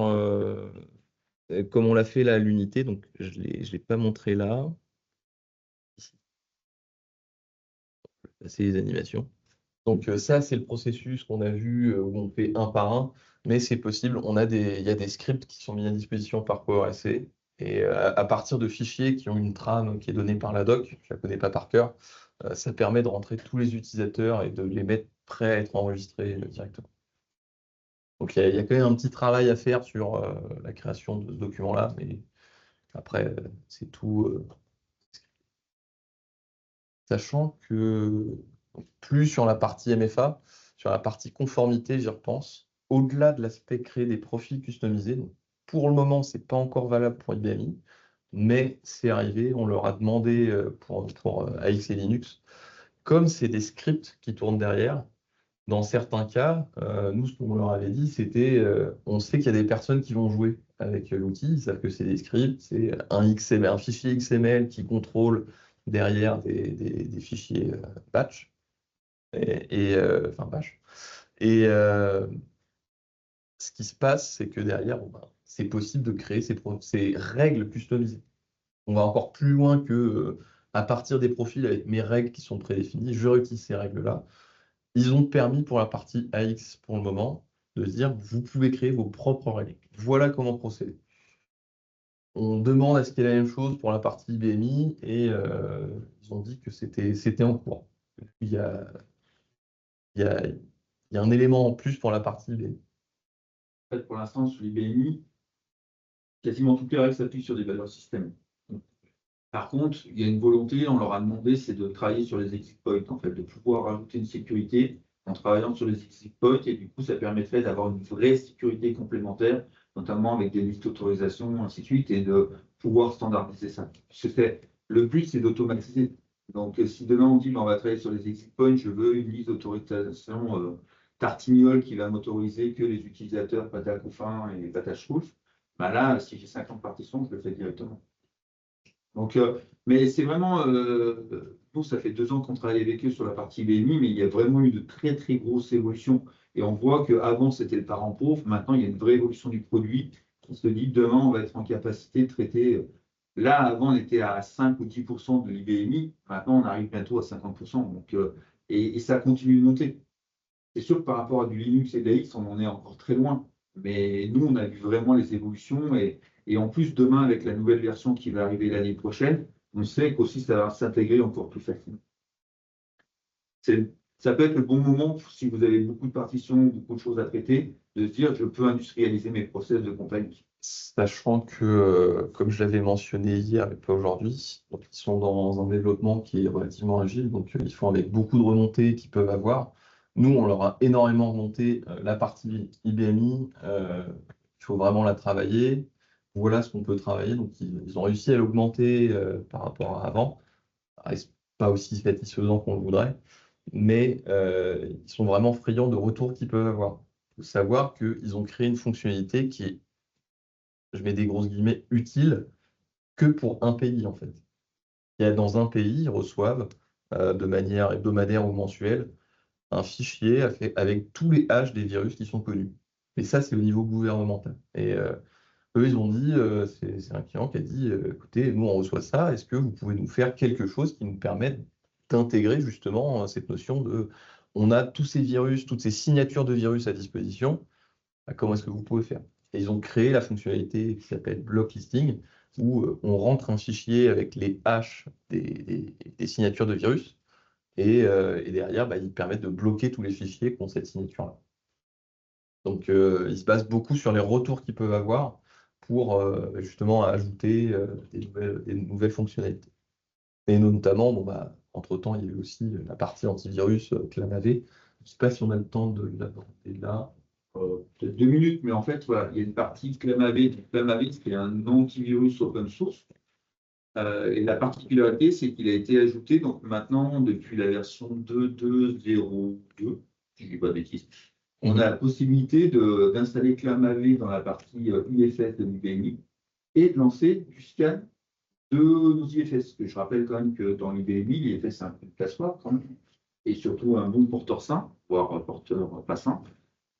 comme on l'a fait là à l'unité, donc je l'ai pas montré là. Ici. C'est les animations. Donc ça, c'est le processus qu'on a vu où on fait un par un, mais c'est possible. Il y a des scripts qui sont mis à disposition par PowerSC et à partir de fichiers qui ont une trame qui est donnée par la doc, je la connais pas par cœur, ça permet de rentrer tous les utilisateurs et de les mettre prêts à être enregistrés directement. Donc il y a quand même un petit travail à faire sur la création de ce document-là, mais après, c'est tout. Sachant que plus sur la partie MFA, sur la partie conformité, j'y repense, au-delà de l'aspect créer des profils customisés, donc pour le moment, ce n'est pas encore valable pour IBMI, mais c'est arrivé, on leur a demandé pour AX et Linux, comme c'est des scripts qui tournent derrière, dans certains cas, nous, ce qu'on leur avait dit, c'était, on sait qu'il y a des personnes qui vont jouer avec l'outil, ils savent que c'est des scripts, c'est un fichier XML qui contrôle derrière des fichiers batch, enfin bash. Et ce qui se passe, c'est que derrière, bon, ben, c'est possible de créer ces règles customisées. On va encore plus loin que, à partir des profils avec mes règles qui sont prédéfinies, je réutilise ces règles-là. Ils ont permis pour la partie AX pour le moment de dire vous pouvez créer vos propres règles. Voilà comment procéder. On demande à ce qu'il y ait la même chose pour la partie IBMI et ils ont dit que c'était en cours. Il y a, il y a, il y a un élément en plus pour la partie IBMI.
En fait, pour l'instant, sur l'IBMI, quasiment toutes les règles s'appuient sur des valeurs système. Par contre, il y a une volonté, on leur a demandé, c'est de travailler sur les exit points, en fait, de pouvoir rajouter une sécurité en travaillant sur les exit points, et du coup, ça permettrait d'avoir une vraie sécurité complémentaire, notamment avec des listes d'autorisation, ainsi de suite, et de pouvoir standardiser ça. Le but, c'est d'automatiser. Donc, si demain on dit, ben, on va travailler sur les exit points, je veux une liste d'autorisation Tartignol qui va m'autoriser que les utilisateurs Patacofin et Patachrouf, ben là, si j'ai 50 partitions, je le fais directement. Donc, mais c'est vraiment, nous, ça fait 2 ans qu'on travaille avec eux sur la partie BMI, mais il y a vraiment eu de très, très grosses évolutions. Et on voit qu'avant, c'était le parent pauvre. Maintenant, il y a une vraie évolution du produit. On se dit, demain, on va être en capacité de traiter. Là, avant, on était à 5 ou 10% de l'IBMI. Maintenant, on arrive bientôt à 50%. Donc, et ça continue de monter. C'est sûr que par rapport à du Linux et de l'AX, on en est encore très loin. Mais nous, on a vu vraiment les évolutions. Et en plus, demain, avec la nouvelle version qui va arriver l'année prochaine, on sait qu'aussi ça va s'intégrer encore plus facilement. Ça peut être le bon moment, si vous avez beaucoup de partitions, beaucoup de choses à traiter, de se dire je peux industrialiser mes process de compagnie.
Sachant que, comme je l'avais mentionné hier et pas aujourd'hui, donc ils sont dans un développement qui est relativement agile, donc ils font avec beaucoup de remontées qu'ils peuvent avoir. Nous, on leur a énormément remonté la partie IBMI, il faut vraiment la travailler. Voilà ce qu'on peut travailler. Donc, ils ont réussi à l'augmenter par rapport à avant. Ça reste pas aussi satisfaisant qu'on le voudrait, mais ils sont vraiment friands de retours qu'ils peuvent avoir. Il faut savoir qu'ils ont créé une fonctionnalité qui est, je mets des grosses guillemets, utile que pour un pays en fait. Dans un pays, ils reçoivent de manière hebdomadaire ou mensuelle un fichier avec tous les hash des virus qui sont connus. Mais ça, c'est au niveau gouvernemental. Et eux, ils ont dit, c'est un client qui a dit, écoutez, nous, on reçoit ça, est-ce que vous pouvez nous faire quelque chose qui nous permette d'intégrer justement cette notion de, on a tous ces virus, toutes ces signatures de virus à disposition, comment est-ce que vous pouvez faire? Et ils ont créé la fonctionnalité qui s'appelle block listing, où on rentre un fichier avec les hash des signatures de virus, et derrière, bah, ils permettent de bloquer tous les fichiers qui ont cette signature-là. Donc, ils se basent beaucoup sur les retours qu'ils peuvent avoir pour justement ajouter des nouvelles fonctionnalités. Et notamment, bon, bah, entre-temps, il y a eu aussi la partie antivirus Clamavée. Je ne sais pas si on a le temps de l'aborder là.
peut-être 2 minutes, mais en fait, voilà, il y a une partie ClamAV. ClamAV, c'est un antivirus open source. Et la particularité, c'est qu'il a été ajouté, donc maintenant, depuis la version 2.2.0.2, si je ne dis pas de bêtises, on a la possibilité d'installer ClamAV dans la partie IFS de l'IBMI et de lancer du scan de nos IFS. Je rappelle quand même que dans l'IBMI, l'IFS, c'est un peu de passoire quand même, et surtout un bon porteur sain, voire porteur pas sain.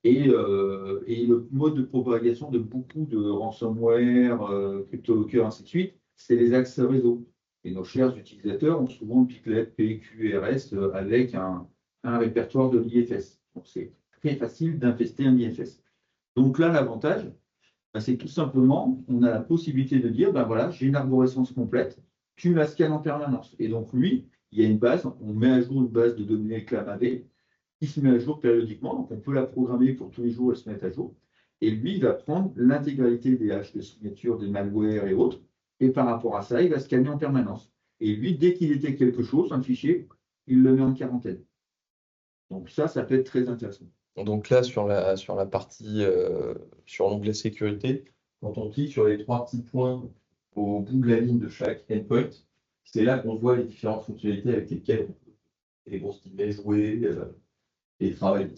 Et le mode de propagation de beaucoup de ransomware, CryptoLocker, ainsi de suite, c'est les accès réseau. Et nos chers utilisateurs ont souvent Piclet, PQRS avec un répertoire de l'IFS. Donc c'est très facile d'infester un IFS. Donc là, l'avantage, c'est tout simplement, on a la possibilité de dire, ben voilà, j'ai une arborescence complète, tu la scannes en permanence. Et donc lui, il y a une base, on met à jour une base de données ClamAV qui se met à jour périodiquement, donc on peut la programmer pour tous les jours, elle se met à jour. Et lui, il va prendre l'intégralité des haches de signature, des malwares et autres, et par rapport à ça, il va scanner en permanence. Et lui, dès qu'il détecte quelque chose, un fichier, il le met en quarantaine. Donc ça peut être très intéressant.
Donc là, sur la partie, sur l'onglet sécurité, quand on clique sur les 3 petits points au bout de la ligne de chaque endpoint, c'est là qu'on voit les différentes fonctionnalités avec lesquelles on peut, les grosses guillemets, jouer et travailler.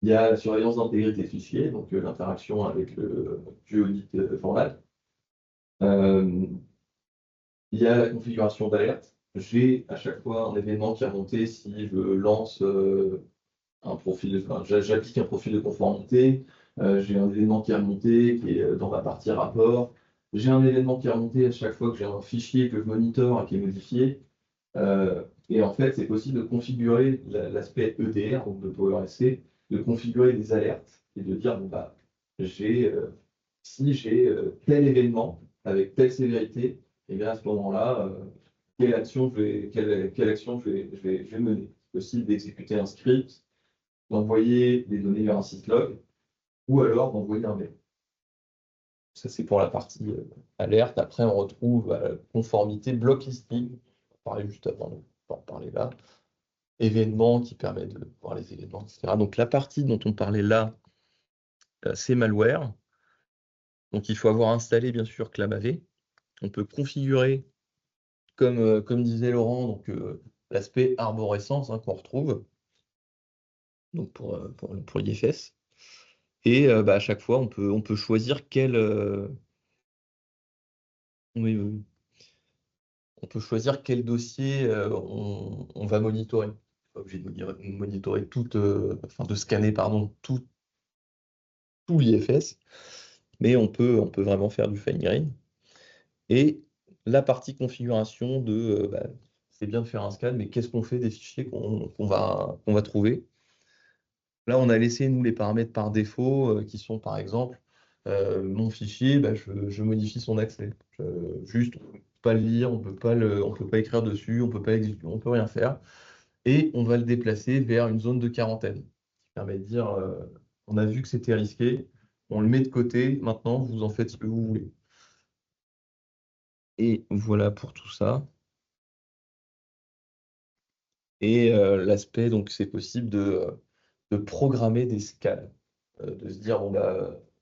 Il y a la surveillance d'intégrité de fichiers, donc l'interaction avec le QAudit format. Il y a la configuration d'alerte. J'ai à chaque fois un événement qui a monté si je lance un profil, enfin, j'applique un profil de conformité. J'ai un événement qui est remonté, qui est dans la partie rapport. J'ai un événement qui est remonté à chaque fois que j'ai un fichier que je monitore et qui est modifié. Et en fait, c'est possible de configurer l'aspect EDR, donc de PowerSC, de configurer des alertes et de dire, bon, bah, si j'ai tel événement avec telle sévérité, et bien à ce moment-là, quelle action je vais mener. C'est possible d'exécuter un script, d'envoyer des données vers un site log, ou alors d'envoyer un mail. Ça, c'est pour la partie alerte. Après, on retrouve la conformité, block listing. On parlait juste avant, donc on va en parler là. Événements qui permettent de voir les événements, etc. Donc la partie dont on parlait là, c'est malware. Donc il faut avoir installé, bien sûr, ClamAV. On peut configurer, comme disait Laurent, donc l'aspect arborescence qu'on retrouve donc pour l'IFS. Et à chaque fois, on peut choisir quel oui. On peut choisir quel dossier on va monitorer. Pas obligé de monitorer de scanner tout l'IFS, mais on peut vraiment faire du fine grain. Et la partie configuration c'est bien de faire un scan, mais qu'est-ce qu'on fait des fichiers qu'on va trouver? Là, on a laissé, nous, les paramètres par défaut, qui sont, par exemple, mon fichier, je modifie son accès. Juste, on ne peut pas le lire, on peut pas écrire dessus, on peut pas exécuter, on peut rien faire. Et on va le déplacer vers une zone de quarantaine, qui permet de dire, on a vu que c'était risqué, on le met de côté, maintenant, vous en faites ce que vous voulez. Et voilà pour tout ça. Et l'aspect, donc, c'est possible de programmer des scans, de se dire,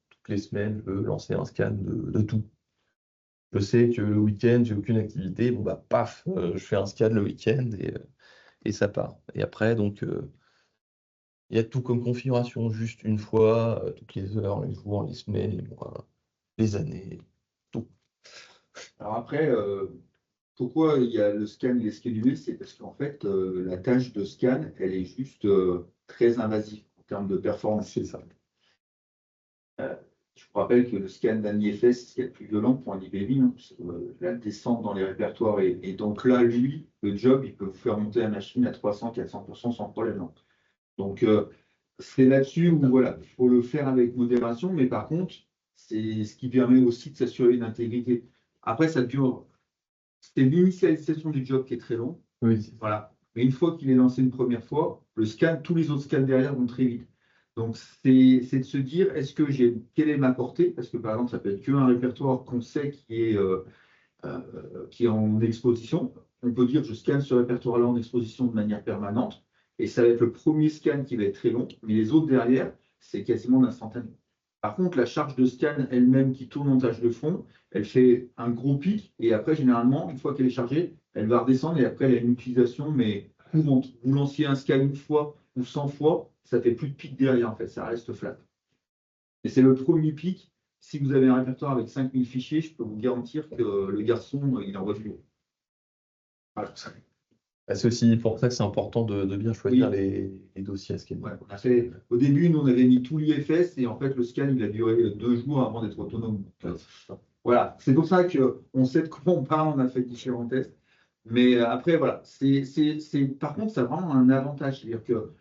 toutes les semaines, je veux lancer un scan de tout. Je sais que le week-end, j'ai aucune activité, paf, je fais un scan le week-end et ça part. Et après, donc, il y a tout comme configuration, juste une fois, toutes les heures, les jours, les semaines, les mois, les années, tout.
Alors après, pourquoi il y a le scan, il est schedulé, c'est parce qu'en fait, la tâche de scan, elle est juste très invasive en termes de performance.
C'est ça.
Je vous rappelle que le scan d'un IFS, c'est ce qu'il y a de plus violent pour un IBM, la descente dans les répertoires. Et donc là, lui, le job, il peut vous faire monter la machine à 300-400% sans problème. Donc, c'est là-dessus où voilà, il faut le faire avec modération, mais par contre, c'est ce qui permet aussi de s'assurer une intégrité. Après, ça dure. C'est l'initialisation du job qui est très long.
Oui.
Voilà. Mais une fois qu'il est lancé une première fois, le scan, tous les autres scans derrière vont très vite. Donc, c'est de se dire, quelle est ma portée? Parce que, par exemple, ça peut être qu'un répertoire qu'on sait qui est en exposition. On peut dire, je scanne ce répertoire-là en exposition de manière permanente. Et ça va être le premier scan qui va être très long. Mais les autres derrière, c'est quasiment l'instantané. Par contre, la charge de scan elle-même qui tourne en tâche de fond, elle fait un gros pic et après, généralement, une fois qu'elle est chargée, elle va redescendre et après, elle a une utilisation mais courante. Vous lanciez un scan une fois ou 100 fois, ça fait plus de pic derrière en fait, ça reste flat. Et c'est le premier pic. Si vous avez un répertoire avec 5000 fichiers, je peux vous garantir que le garçon, il envoie du lourd. Voilà.
C'est aussi pour ça que c'est important de bien choisir
Oui.
les dossiers à scanner.
Ouais, on a fait, au début, nous, on avait mis tout l'IFS et en fait, le scan, il a duré 2 jours avant d'être autonome. Donc, voilà, c'est pour ça qu'on sait de quoi on parle, on a fait différents tests. Mais après, voilà, par contre, ça a vraiment un avantage. C'est-à-dire que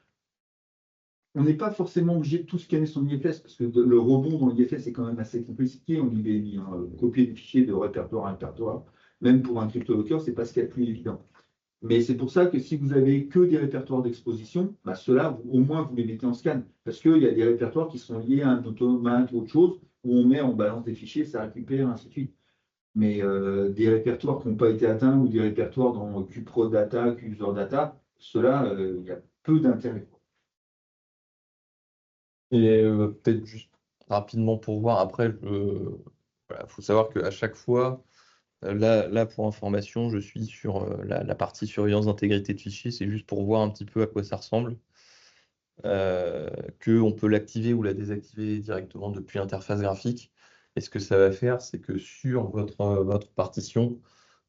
on n'est pas forcément obligé de tout scanner son IFS parce que le rebond dans l'IFS est quand même assez compliqué en IBMI. Copier des fichiers de répertoire à répertoire, même pour un cryptolocker, c'est pas ce qu'il y a de plus évident. Mais c'est pour ça que si vous avez que des répertoires d'exposition, bah ceux-là, au moins, vous les mettez en scan. Parce qu'il y a des répertoires qui sont liés à un automate ou autre chose, où on balance des fichiers, ça récupère, ainsi de suite. Mais des répertoires qui n'ont pas été atteints ou des répertoires dans QProData, QUserData, ceux-là, il y a peu d'intérêt.
Et peut-être juste rapidement pour voir, après, voilà, faut savoir qu'à chaque fois, là, pour information, je suis sur la partie surveillance d'intégrité de fichiers, c'est juste pour voir un petit peu à quoi ça ressemble. Qu'on peut l'activer ou la désactiver directement depuis l'interface graphique. Et ce que ça va faire, c'est que sur votre partition,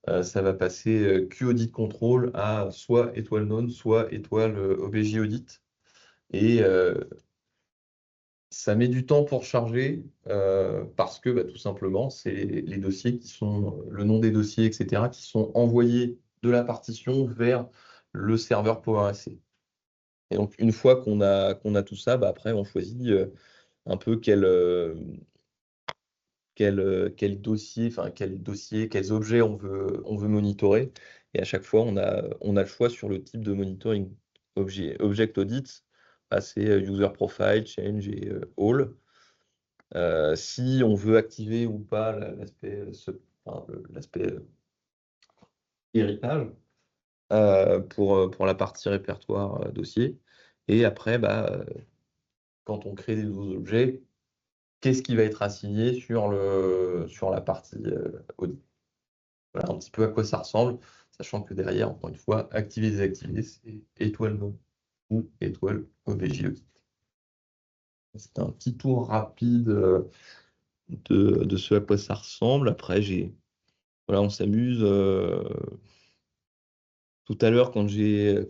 ça va passer QAudit Control à soit étoile none, soit étoile OBJ Audit. Et ça met du temps pour charger parce que tout simplement, c'est les dossiers qui sont, le nom des dossiers, etc., qui sont envoyés de la partition vers le serveur PowerSC. Et donc, une fois qu'on a tout ça, après, on choisit un peu quel dossier, quels objets on veut monitorer. Et à chaque fois, on a le choix sur le type de monitoring. Object Audit, c'est User Profile, Change et All. Si on veut activer ou pas l'aspect héritage pour la partie répertoire dossier. Et après, quand on crée des nouveaux objets, qu'est-ce qui va être assigné sur la partie audit. Voilà un petit peu à quoi ça ressemble, sachant que derrière, encore une fois, activer, désactiver, c'est étoile non ou étoile OBJ audit. C'est un petit tour rapide de ce à quoi ça ressemble. Après, voilà, on s'amuse. Tout à l'heure, quand j'ai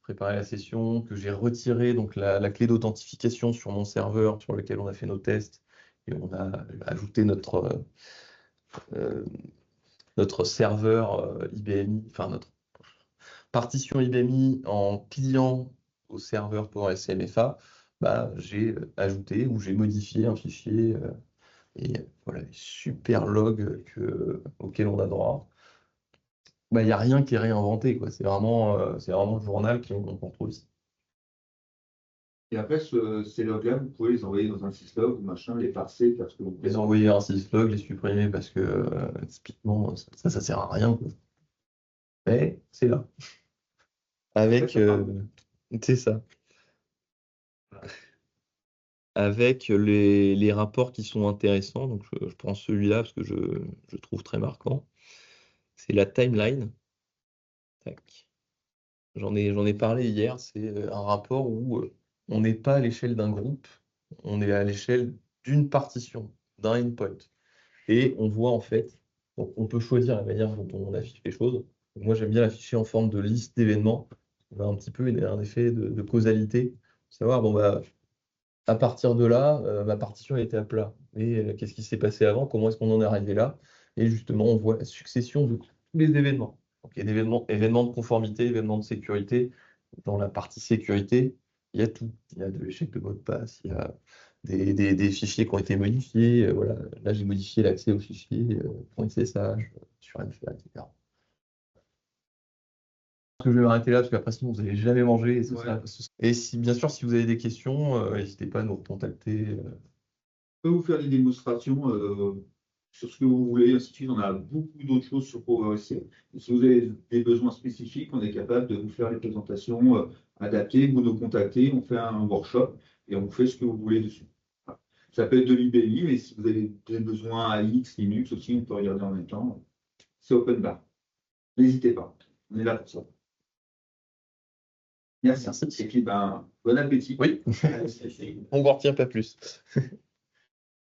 préparé la session, que j'ai retiré donc la clé d'authentification sur mon serveur sur lequel on a fait nos tests, et on a ajouté notre serveur IBMI, enfin notre partition IBMI en client au serveur pour SMFA, j'ai ajouté ou j'ai modifié un fichier et voilà, les super logs auxquels on a droit. Il n'y a rien qui est réinventé, quoi. C'est vraiment le journal qu'on retrouve ici.
Et après, ces logs-là, vous pouvez les envoyer dans un syslog ou machin, les parser parce que vous
Les envoyer un syslog, les supprimer parce que typiquement, ça sert à rien, quoi. Mais c'est là. Avec, c'est ça. Avec les rapports qui sont intéressants. Donc, je prends celui-là parce que je trouve très marquant. C'est la timeline. Tac. J'en ai parlé hier. C'est un rapport où on n'est pas à l'échelle d'un groupe, on est à l'échelle d'une partition, d'un endpoint. Et on voit en fait, donc on peut choisir la manière dont on affiche les choses. Donc, moi, j'aime bien l'afficher en forme de liste d'événements. On a un petit peu un effet de causalité. Savoir, à partir de là, ma partition était à plat. Et qu'est-ce qui s'est passé avant? Comment est-ce qu'on en est arrivé là? Et justement, on voit la succession de tous les événements. Donc, il y a des événements de conformité, événements de sécurité. Dans la partie sécurité, il y a tout. Il y a de l'échec de mot de passe, il y a des fichiers qui ont été modifiés. Voilà. Là, j'ai modifié l'accès aux fichiers .ssh sur NFR, etc. Je vais m'arrêter là parce qu'après sinon vous n'allez jamais manger. Et bien sûr, si vous avez des questions, n'hésitez pas à nous recontacter.
Je peux vous faire des démonstrations sur ce que vous voulez, ainsi de suite. On a beaucoup d'autres choses sur PowerSC. Si vous avez des besoins spécifiques, on est capable de vous faire les présentations adaptées. Vous nous contactez, on fait un workshop et on fait ce que vous voulez dessus. Voilà. Ça peut être de l'IBI, mais si vous avez des besoins AX, Linux aussi, on peut regarder en même temps. C'est open bar. N'hésitez pas. On est là pour ça. Merci.
Merci.
Et puis, bon appétit.
Oui, on ne retient pas plus.